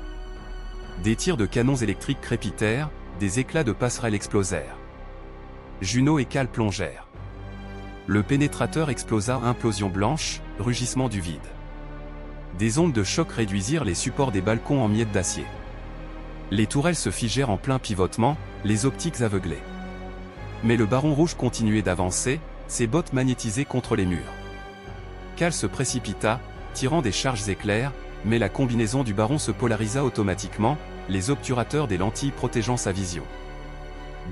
Des tirs de canons électriques crépitèrent, des éclats de passerelles explosèrent. Junot et Cal plongèrent. Le pénétrateur explosa, implosion blanche, rugissement du vide. Des ondes de choc réduisirent les supports des balcons en miettes d'acier. Les tourelles se figèrent en plein pivotement, les optiques aveuglées. Mais le baron rouge continuait d'avancer, ses bottes magnétisées contre les murs. Cal se précipita, tirant des charges éclairs, mais la combinaison du baron se polarisa automatiquement, les obturateurs des lentilles protégeant sa vision.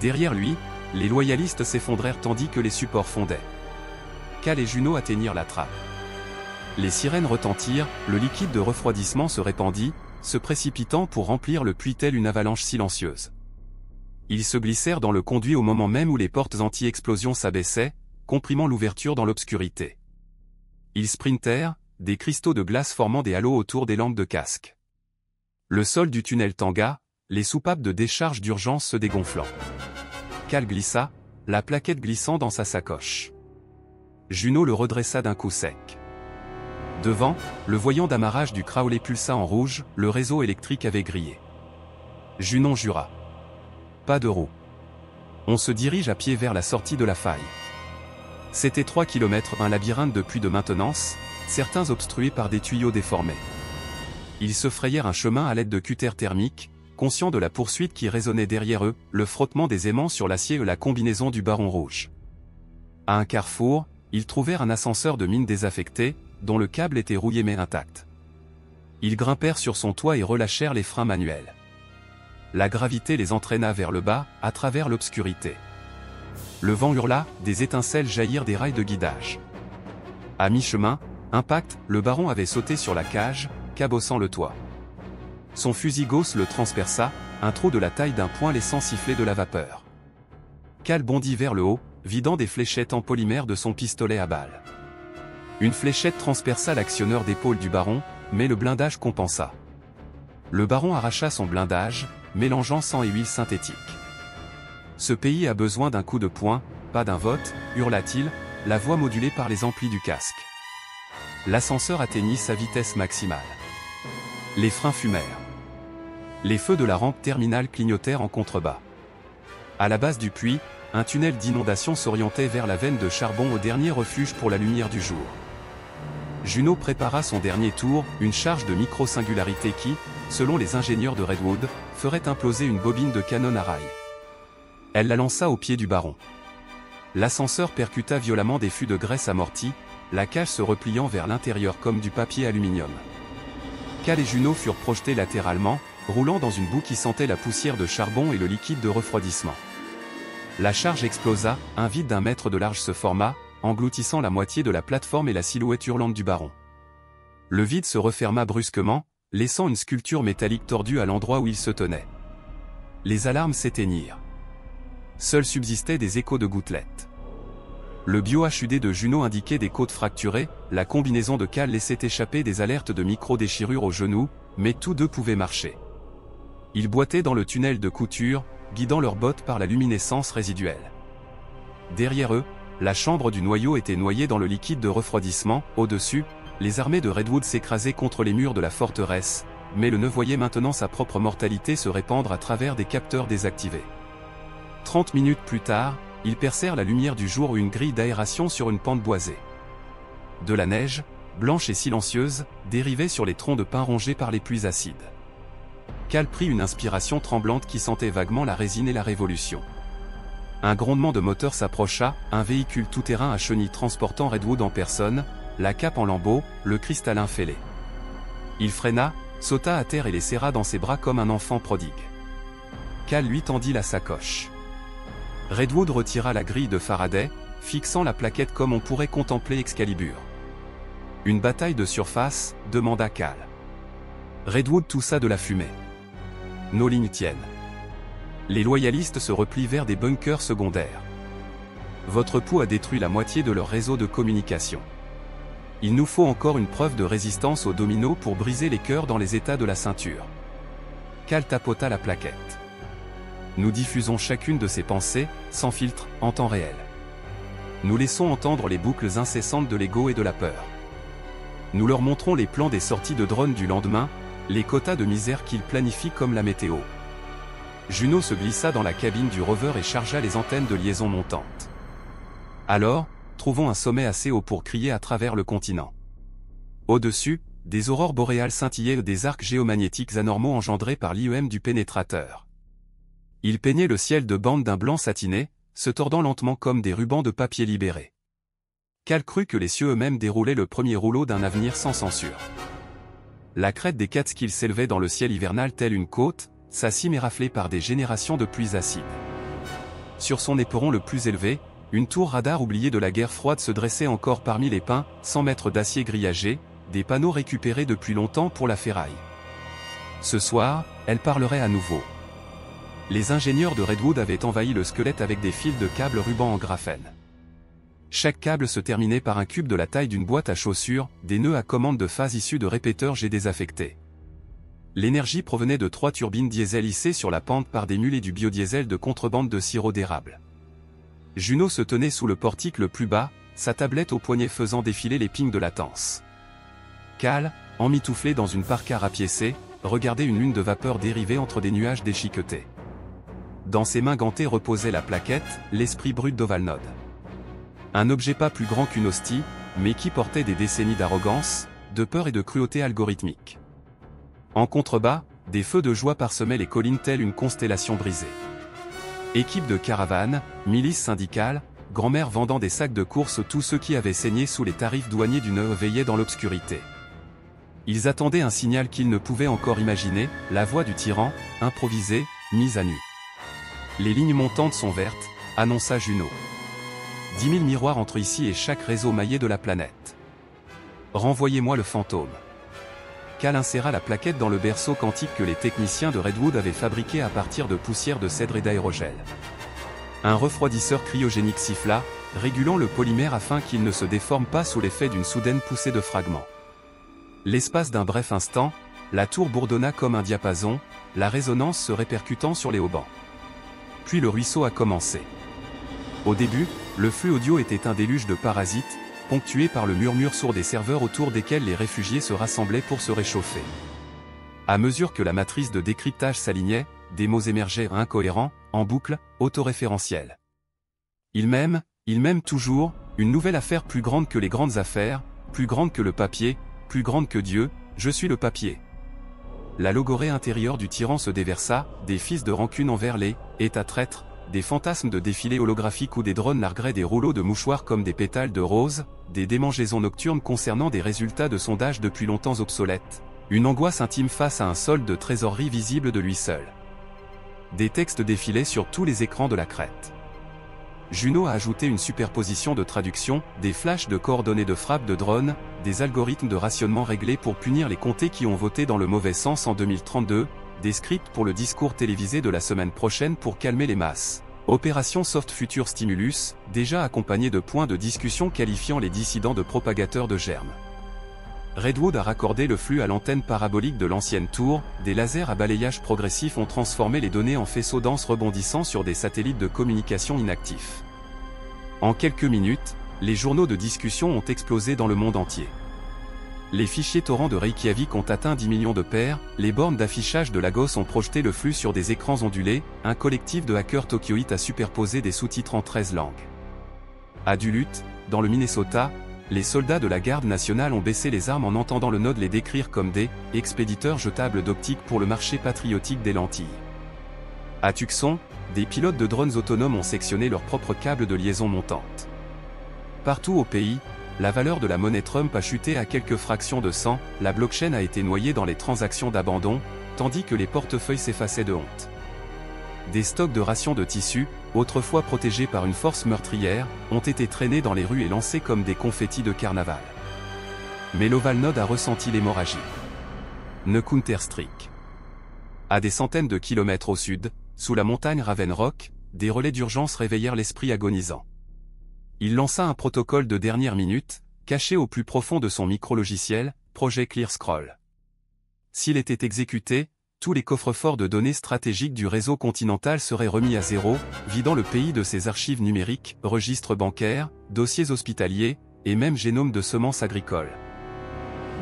Derrière lui, les loyalistes s'effondrèrent tandis que les supports fondaient. Cal et Junot atteignirent la trappe. Les sirènes retentirent, le liquide de refroidissement se répandit, se précipitant pour remplir le puits tel une avalanche silencieuse. Ils se glissèrent dans le conduit au moment même où les portes anti-explosion s'abaissaient, comprimant l'ouverture dans l'obscurité. Ils sprintèrent, des cristaux de glace formant des halos autour des lampes de casque. Le sol du tunnel tangua, les soupapes de décharge d'urgence se dégonflant. Cal glissa, la plaquette glissant dans sa sacoche. Junot le redressa d'un coup sec. Devant, le voyant d'amarrage du Crowley pulsa en rouge, le réseau électrique avait grillé. Junot jura. Pas de roue. On se dirige à pied vers la sortie de la faille. C'était 3 km, un labyrinthe de puits de maintenance, certains obstrués par des tuyaux déformés. Ils se frayèrent un chemin à l'aide de cutters thermiques, conscients de la poursuite qui résonnait derrière eux, le frottement des aimants sur l'acier et la combinaison du baron rouge. À un carrefour, ils trouvèrent un ascenseur de mine désaffecté, dont le câble était rouillé mais intact. Ils grimpèrent sur son toit et relâchèrent les freins manuels. La gravité les entraîna vers le bas, à travers l'obscurité. Le vent hurla, des étincelles jaillirent des rails de guidage. À mi-chemin, impact, le baron avait sauté sur la cage, cabossant le toit. Son fusil Gauss le transperça, un trou de la taille d'un poing laissant siffler de la vapeur. Cal bondit vers le haut, vidant des fléchettes en polymère de son pistolet à balles. Une fléchette transperça l'actionneur d'épaule du baron, mais le blindage compensa. Le baron arracha son blindage, mélangeant sang et huile synthétique. « Ce pays a besoin d'un coup de poing, pas d'un vote », hurla-t-il, la voix modulée par les amplis du casque. L'ascenseur atteignit sa vitesse maximale. Les freins fumèrent. Les feux de la rampe terminale clignotèrent en contrebas. À la base du puits, un tunnel d'inondation s'orientait vers la veine de charbon au dernier refuge pour la lumière du jour. Junot prépara son dernier tour, une charge de micro-singularité qui, selon les ingénieurs de Redwood, ferait imploser une bobine de canon à rail. Elle la lança au pied du baron. L'ascenseur percuta violemment des fûts de graisse amortis, la cage se repliant vers l'intérieur comme du papier aluminium. Cal et Junot furent projetés latéralement, roulant dans une boue qui sentait la poussière de charbon et le liquide de refroidissement. La charge explosa, un vide d'1 mètre de large se forma, engloutissant la moitié de la plateforme et la silhouette hurlante du baron. Le vide se referma brusquement, laissant une sculpture métallique tordue à l'endroit où il se tenait. Les alarmes s'éteignirent. Seuls subsistaient des échos de gouttelettes. Le bio-HUD de Junot indiquait des côtes fracturées, la combinaison de Cal laissait échapper des alertes de micro-déchirures au genou, mais tous deux pouvaient marcher. Ils boitaient dans le tunnel de couture, guidant leurs bottes par la luminescence résiduelle. Derrière eux, la chambre du noyau était noyée dans le liquide de refroidissement, au-dessus, les armées de Redwood s'écrasaient contre les murs de la forteresse, mais le ne voyait maintenant sa propre mortalité se répandre à travers des capteurs désactivés. 30 minutes plus tard, ils percèrent la lumière du jour ou une grille d'aération sur une pente boisée. De la neige, blanche et silencieuse, dérivait sur les troncs de pin rongés par les pluies acides. Cal prit une inspiration tremblante qui sentait vaguement la résine et la révolution. Un grondement de moteur s'approcha, un véhicule tout-terrain à chenilles transportant Redwood en personne, la cape en lambeaux, le cristallin fêlé. Il freina, sauta à terre et les serra dans ses bras comme un enfant prodigue. Cal lui tendit la sacoche. Redwood retira la grille de Faraday, fixant la plaquette comme on pourrait contempler Excalibur. « Une bataille de surface ?» demanda Cal. Redwood toussa de la fumée. « Nos lignes tiennent. Les loyalistes se replient vers des bunkers secondaires. Votre pouls a détruit la moitié de leur réseau de communication. Il nous faut encore une preuve de résistance aux dominos pour briser les cœurs dans les états de la ceinture. Cal tapota la plaquette. Nous diffusons chacune de ses pensées, sans filtre, en temps réel. Nous laissons entendre les boucles incessantes de l'ego et de la peur. Nous leur montrons les plans des sorties de drones du lendemain, les quotas de misère qu'ils planifient comme la météo. Juno se glissa dans la cabine du rover et chargea les antennes de liaison montantes. Alors, trouvons un sommet assez haut pour crier à travers le continent. Au-dessus, des aurores boréales scintillaient des arcs géomagnétiques anormaux engendrés par l'IEM du pénétrateur. Ils peignaient le ciel de bandes d'un blanc satiné, se tordant lentement comme des rubans de papier libérés. Cal crut que les cieux eux-mêmes déroulaient le premier rouleau d'un avenir sans censure. La crête des Catskills s'élevait dans le ciel hivernal telle une côte, sa cime éraflée par des générations de pluies acides. Sur son éperon le plus élevé, une tour radar oubliée de la guerre froide se dressait encore parmi les pins, 100 mètres d'acier grillagé, des panneaux récupérés depuis longtemps pour la ferraille. Ce soir, elle parlerait à nouveau. Les ingénieurs de Redwood avaient envahi le squelette avec des fils de câbles rubans en graphène. Chaque câble se terminait par un cube de la taille d'une boîte à chaussures, des nœuds à commande de phase issus de répéteurs G désaffectés. L'énergie provenait de 3 turbines diesel hissées sur la pente par des mulets du biodiesel de contrebande de sirop d'érable. Juno se tenait sous le portique le plus bas, sa tablette au poignet faisant défiler les pings de latence. Cal, emmitouflé dans une parka rapiécée, regardait une lune de vapeur dériver entre des nuages déchiquetés. Dans ses mains gantées reposait la plaquette, l'esprit brut d'Ovalnod. Un objet pas plus grand qu'une hostie, mais qui portait des décennies d'arrogance, de peur et de cruauté algorithmique. En contrebas, des feux de joie parsemaient les collines telles une constellation brisée. Équipe de caravanes, milices syndicales, grand-mère vendant des sacs de course, tous ceux qui avaient saigné sous les tarifs douaniers du Neu veillaient dans l'obscurité. Ils attendaient un signal qu'ils ne pouvaient encore imaginer, la voix du tyran, improvisée, mise à nu. Les lignes montantes sont vertes, annonça Juno. 10 000 miroirs entre ici et chaque réseau maillé de la planète. Renvoyez-moi le fantôme. Cal inséra la plaquette dans le berceau quantique que les techniciens de Redwood avaient fabriqué à partir de poussière de cèdre et d'aérogel. Un refroidisseur cryogénique siffla, régulant le polymère afin qu'il ne se déforme pas sous l'effet d'une soudaine poussée de fragments. L'espace d'un bref instant, la tour bourdonna comme un diapason, la résonance se répercutant sur les haubans. Puis le ruisseau a commencé. Au début, le flux audio était un déluge de parasites, ponctué par le murmure sourd des serveurs autour desquels les réfugiés se rassemblaient pour se réchauffer. À mesure que la matrice de décryptage s'alignait, des mots émergeaient incohérents, en boucle, autoréférentiels. Il m'aime toujours, une nouvelle affaire plus grande que les grandes affaires, plus grande que le papier, plus grande que Dieu, je suis le papier. La logorée intérieure du tyran se déversa, des fils de rancune envers les États traîtres, des fantasmes de défilés holographiques où des drones largueraient des rouleaux de mouchoirs comme des pétales de rose, des démangeaisons nocturnes concernant des résultats de sondages depuis longtemps obsolètes, une angoisse intime face à un solde de trésorerie visible de lui seul. Des textes défilaient sur tous les écrans de la crête. Juno a ajouté une superposition de traductions, des flashs de coordonnées de frappe de drones, des algorithmes de rationnement réglés pour punir les comtés qui ont voté dans le mauvais sens en 2032, des scripts pour le discours télévisé de la semaine prochaine pour calmer les masses. Opération Soft Future Stimulus, déjà accompagnée de points de discussion qualifiant les dissidents de propagateurs de germes. Redwood a raccordé le flux à l'antenne parabolique de l'ancienne tour, des lasers à balayage progressif ont transformé les données en faisceaux denses rebondissant sur des satellites de communication inactifs. En quelques minutes, les journaux de discussion ont explosé dans le monde entier. Les fichiers torrents de Reykjavik ont atteint 10 millions de paires, les bornes d'affichage de Lagos ont projeté le flux sur des écrans ondulés, un collectif de hackers tokyoïtes a superposé des sous-titres en 13 langues. À Duluth, dans le Minnesota, les soldats de la garde nationale ont baissé les armes en entendant le Node les décrire comme des « expéditeurs jetables d'optique pour le marché patriotique des lentilles ». À Tucson, des pilotes de drones autonomes ont sectionné leurs propres câbles de liaison montante. Partout au pays, la valeur de la monnaie Trump a chuté à quelques fractions de cent, la blockchain a été noyée dans les transactions d'abandon, tandis que les portefeuilles s'effaçaient de honte. Des stocks de rations de tissus, autrefois protégés par une force meurtrière, ont été traînés dans les rues et lancés comme des confettis de carnaval. Mais l'Ovalnod a ressenti l'hémorragie. Ne Counter-Strike. À des centaines de kilomètres au sud, sous la montagne Raven Rock, des relais d'urgence réveillèrent l'esprit agonisant. Il lança un protocole de dernière minute, caché au plus profond de son micro-logiciel, Projet ClearScroll. S'il était exécuté, tous les coffres-forts de données stratégiques du réseau continental seraient remis à zéro, vidant le pays de ses archives numériques, registres bancaires, dossiers hospitaliers, et même génome de semences agricoles.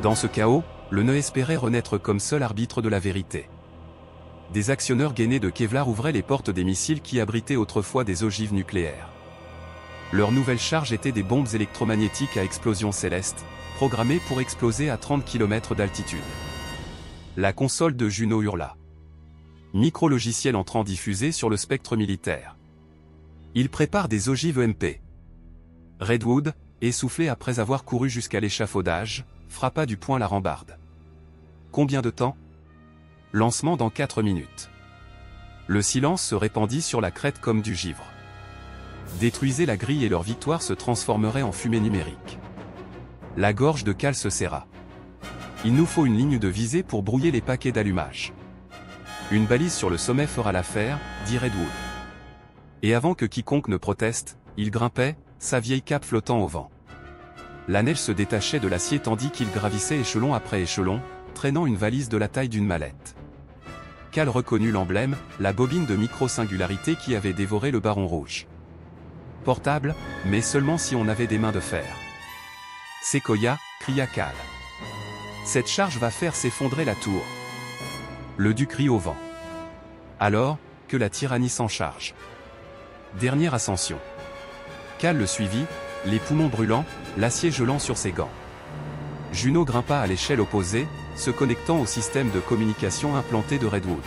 Dans ce chaos, le nœud espérait renaître comme seul arbitre de la vérité. Des actionneurs gainés de Kevlar ouvraient les portes des missiles qui abritaient autrefois des ogives nucléaires. Leur nouvelle charge était des bombes électromagnétiques à explosion céleste, programmées pour exploser à 30 km d'altitude. La console de Juno hurla. Micro-logiciel entrant diffusé sur le spectre militaire. Il prépare des ogives EMP. Redwood, essoufflé après avoir couru jusqu'à l'échafaudage, frappa du poing la rambarde. Combien de temps? Lancement dans 4 minutes. Le silence se répandit sur la crête comme du givre. Détruisez la grille et leur victoire se transformerait en fumée numérique. La gorge de Cal se serra. Il nous faut une ligne de visée pour brouiller les paquets d'allumage. Une balise sur le sommet fera l'affaire, dit Redwood. Et avant que quiconque ne proteste, il grimpait, sa vieille cape flottant au vent. La neige se détachait de l'acier tandis qu'il gravissait échelon après échelon, traînant une valise de la taille d'une mallette. Cal reconnut l'emblème, la bobine de micro-singularité qui avait dévoré le Baron Rouge. Portable, mais seulement si on avait des mains de fer. Sequoia, cria Cal. Cette charge va faire s'effondrer la tour. Le duc rit au vent. Alors, que la tyrannie s'en charge. Dernière ascension. Cal le suivit, les poumons brûlants, l'acier gelant sur ses gants. Juno grimpa à l'échelle opposée, se connectant au système de communication implanté de Redwood.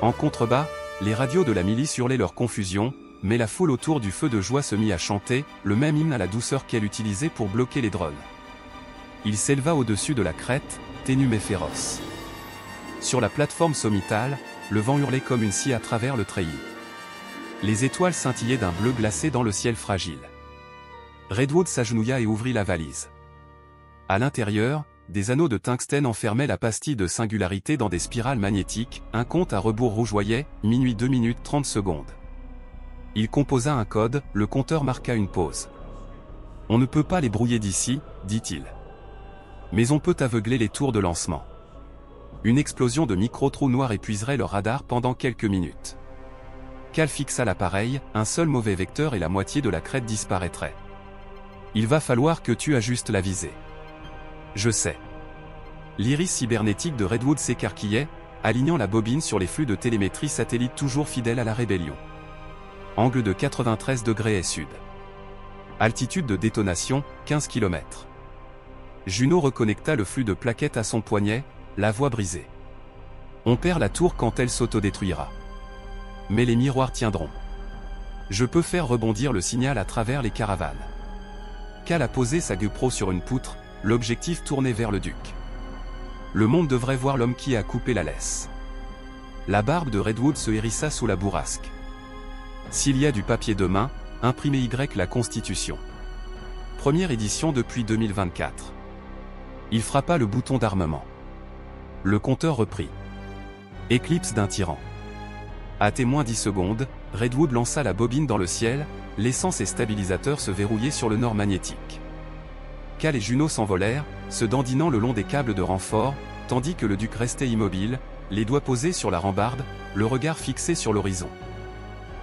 En contrebas, les radios de la milice hurlaient leur confusion, mais la foule autour du feu de joie se mit à chanter, le même hymne à la douceur qu'elle utilisait pour bloquer les drones. Il s'éleva au-dessus de la crête, ténu mais féroce. Sur la plateforme sommitale, le vent hurlait comme une scie à travers le treillis. Les étoiles scintillaient d'un bleu glacé dans le ciel fragile. Redwood s'agenouilla et ouvrit la valise. À l'intérieur, des anneaux de tungstène enfermaient la pastille de singularité dans des spirales magnétiques, un compte à rebours rougeoyait, minuit 2 minutes 30 secondes. Il composa un code, le compteur marqua une pause. On ne peut pas les brouiller d'ici, dit-il. Mais on peut aveugler les tours de lancement. Une explosion de micro-trous noirs épuiserait leur radar pendant quelques minutes. Cal fixa l'appareil, un seul mauvais vecteur et la moitié de la crête disparaîtrait. Il va falloir que tu ajustes la visée. Je sais. L'iris cybernétique de Redwood s'écarquillait, alignant la bobine sur les flux de télémétrie satellite toujours fidèles à la rébellion. Angle de 93 degrés et sud. Altitude de détonation, 15 km. Juno reconnecta le flux de plaquettes à son poignet, la voix brisée. On perd la tour quand elle s'autodétruira. Mais les miroirs tiendront. Je peux faire rebondir le signal à travers les caravanes. Cal a posé sa GoPro sur une poutre, l'objectif tourné vers le duc. Le monde devrait voir l'homme qui a coupé la laisse. La barbe de Redwood se hérissa sous la bourrasque. S'il y a du papier demain, imprimez Y la Constitution. Première édition depuis 2024. Il frappa le bouton d'armement. Le compteur reprit. Éclipse d'un tyran. À témoin 10 secondes, Redwood lança la bobine dans le ciel, laissant ses stabilisateurs se verrouiller sur le nord magnétique. Cal et Juno s'envolèrent, se dandinant le long des câbles de renfort, tandis que le duc restait immobile, les doigts posés sur la rambarde, le regard fixé sur l'horizon.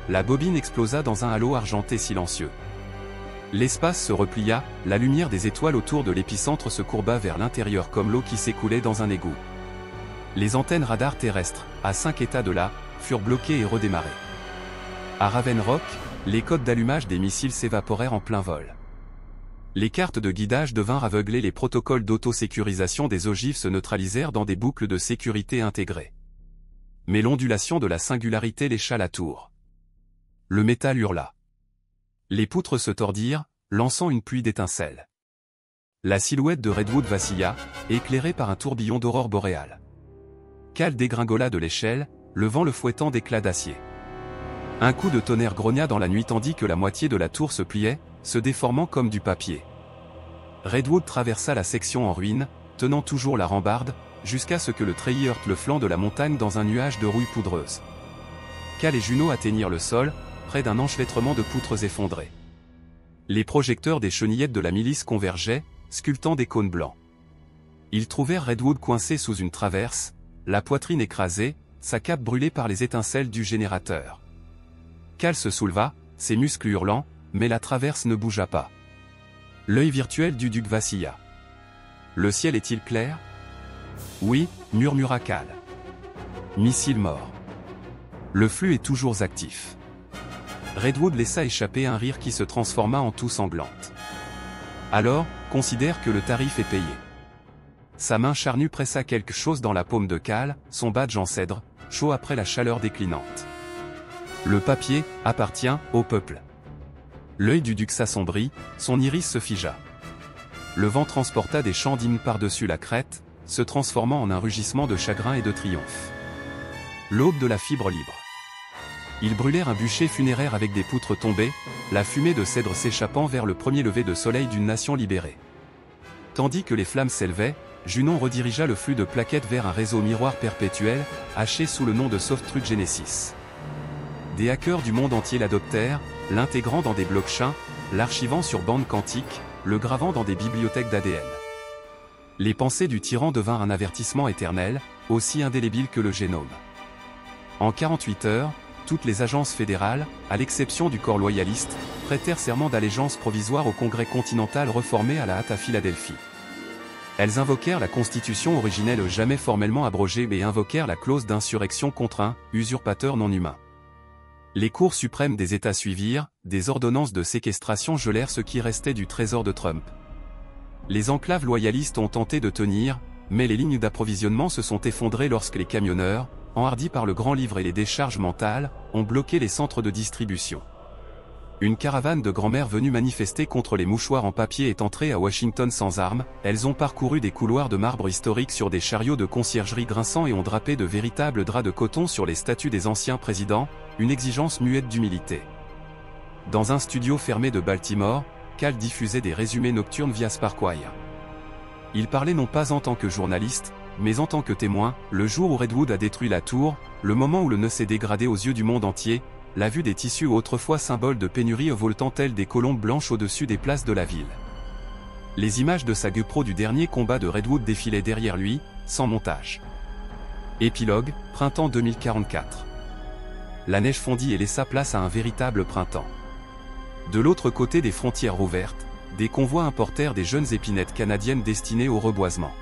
La bobine explosa dans un halo argenté silencieux. L'espace se replia, la lumière des étoiles autour de l'épicentre se courba vers l'intérieur comme l'eau qui s'écoulait dans un égout. Les antennes radars terrestres, à 5 états de là, furent bloquées et redémarrées. À Raven Rock, les codes d'allumage des missiles s'évaporèrent en plein vol. Les cartes de guidage devinrent aveuglées, les protocoles d'autosécurisation des ogives se neutralisèrent dans des boucles de sécurité intégrées. Mais l'ondulation de la singularité lécha la tour. Le métal hurla. Les poutres se tordirent, lançant une pluie d'étincelles. La silhouette de Redwood vacilla, éclairée par un tourbillon d'aurore boréale. Cal dégringola de l'échelle, le vent le fouettant d'éclats d'acier. Un coup de tonnerre grogna dans la nuit tandis que la moitié de la tour se pliait, se déformant comme du papier. Redwood traversa la section en ruine, tenant toujours la rambarde, jusqu'à ce que le treillis heurte le flanc de la montagne dans un nuage de rouille poudreuse. Cal et Juno atteignirent le sol, près d'un enchevêtrement de poutres effondrées. Les projecteurs des chenillettes de la milice convergeaient, sculptant des cônes blancs. Ils trouvèrent Redwood coincé sous une traverse, la poitrine écrasée, sa cape brûlée par les étincelles du générateur. Cal se souleva, ses muscles hurlant, mais la traverse ne bougea pas. L'œil virtuel du duc vacilla. « Le ciel est-il clair ?»« Oui, » murmura Cal. « Missile mort. Le flux est toujours actif. » Redwood laissa échapper un rire qui se transforma en toux sanglante. « Alors, considère que le tarif est payé. » Sa main charnue pressa quelque chose dans la paume de Cal, son badge en cèdre, chaud après la chaleur déclinante. « Le papier appartient au peuple. » L'œil du duc s'assombrit, son iris se figea. Le vent transporta des chants d'hymne par-dessus la crête, se transformant en un rugissement de chagrin et de triomphe. L'aube de la fibre libre. Ils brûlèrent un bûcher funéraire avec des poutres tombées, la fumée de cèdre s'échappant vers le premier lever de soleil d'une nation libérée. Tandis que les flammes s'élevaient, Junon redirigea le flux de plaquettes vers un réseau miroir perpétuel, haché sous le nom de Soft-Truth Genesis. Des hackers du monde entier l'adoptèrent, l'intégrant dans des blockchains, l'archivant sur bande quantique, le gravant dans des bibliothèques d'ADN. Les pensées du tyran devinrent un avertissement éternel, aussi indélébile que le génome. En 48 heures, toutes les agences fédérales, à l'exception du corps loyaliste, prêtèrent serment d'allégeance provisoire au Congrès continental reformé à la hâte à Philadelphie. Elles invoquèrent la Constitution originelle jamais formellement abrogée et invoquèrent la clause d'insurrection contre un usurpateur non humain. Les cours suprêmes des États suivirent, des ordonnances de séquestration gelèrent ce qui restait du trésor de Trump. Les enclaves loyalistes ont tenté de tenir, mais les lignes d'approvisionnement se sont effondrées lorsque les camionneurs, enhardis par le grand livre et les décharges mentales, ont bloqué les centres de distribution. Une caravane de grand-mères venues manifester contre les mouchoirs en papier est entrée à Washington sans armes, elles ont parcouru des couloirs de marbre historiques sur des chariots de conciergerie grinçants et ont drapé de véritables draps de coton sur les statues des anciens présidents, une exigence muette d'humilité. Dans un studio fermé de Baltimore, Cal diffusait des résumés nocturnes via Sparkwire. Il parlait non pas en tant que journaliste, mais en tant que témoin, le jour où Redwood a détruit la tour, le moment où le nœud s'est dégradé aux yeux du monde entier, la vue des tissus autrefois symboles de pénurie voltant telles des colombes blanches au-dessus des places de la ville. Les images de sa GoPro du dernier combat de Redwood défilaient derrière lui, sans montage. Épilogue, printemps 2044. La neige fondit et laissa place à un véritable printemps. De l'autre côté des frontières rouvertes, des convois importèrent des jeunes épinettes canadiennes destinées au reboisement.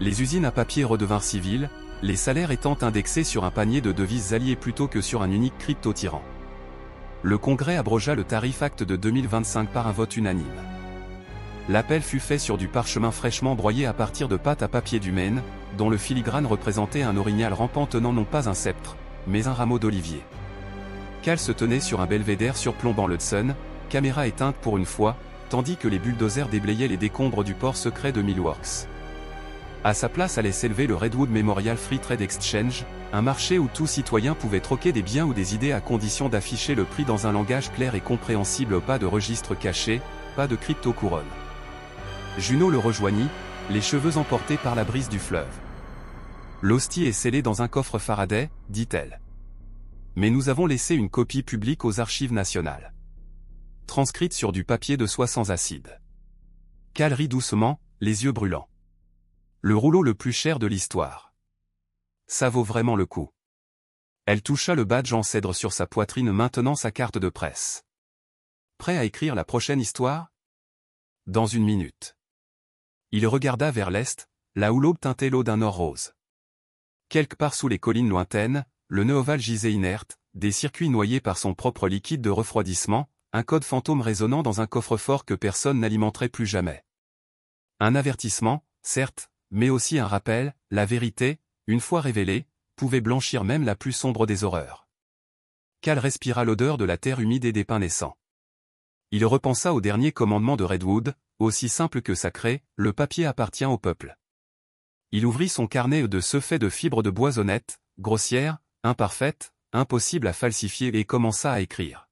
Les usines à papier redevinrent civiles, les salaires étant indexés sur un panier de devises alliées plutôt que sur un unique crypto-tyran. Le Congrès abrogea le tarif acte de 2025 par un vote unanime. L'appel fut fait sur du parchemin fraîchement broyé à partir de pâte à papier du Maine, dont le filigrane représentait un orignal rampant tenant non pas un sceptre, mais un rameau d'olivier. Cal se tenait sur un belvédère surplombant l'Hudson, caméra éteinte pour une fois, tandis que les bulldozers déblayaient les décombres du port secret de Millworks. À sa place allait s'élever le Redwood Memorial Free Trade Exchange, un marché où tout citoyen pouvait troquer des biens ou des idées à condition d'afficher le prix dans un langage clair et compréhensible. Pas de registre caché, pas de crypto-couronne. Juno le rejoignit, les cheveux emportés par la brise du fleuve. L'hostie est scellée dans un coffre Faraday, dit-elle. Mais nous avons laissé une copie publique aux archives nationales. Transcrite sur du papier de soie sans acide. Cal rit doucement, les yeux brûlants. Le rouleau le plus cher de l'histoire. Ça vaut vraiment le coup. Elle toucha le badge en cèdre sur sa poitrine maintenant sa carte de presse. Prêt à écrire la prochaine histoire? Dans une minute. Il regarda vers l'est, là où l'aube teintait l'eau d'un or rose. Quelque part sous les collines lointaines, le nœud ovale gisait inerte, des circuits noyés par son propre liquide de refroidissement, un code fantôme résonnant dans un coffre-fort que personne n'alimenterait plus jamais. Un avertissement, certes, mais aussi un rappel, la vérité, une fois révélée, pouvait blanchir même la plus sombre des horreurs. Cal respira l'odeur de la terre humide et des pins naissants. Il repensa au dernier commandement de Redwood, aussi simple que sacré, le papier appartient au peuple. Il ouvrit son carnet de ceux faits de fibres de bois honnêtes, grossières, imparfaites, impossibles à falsifier et commença à écrire.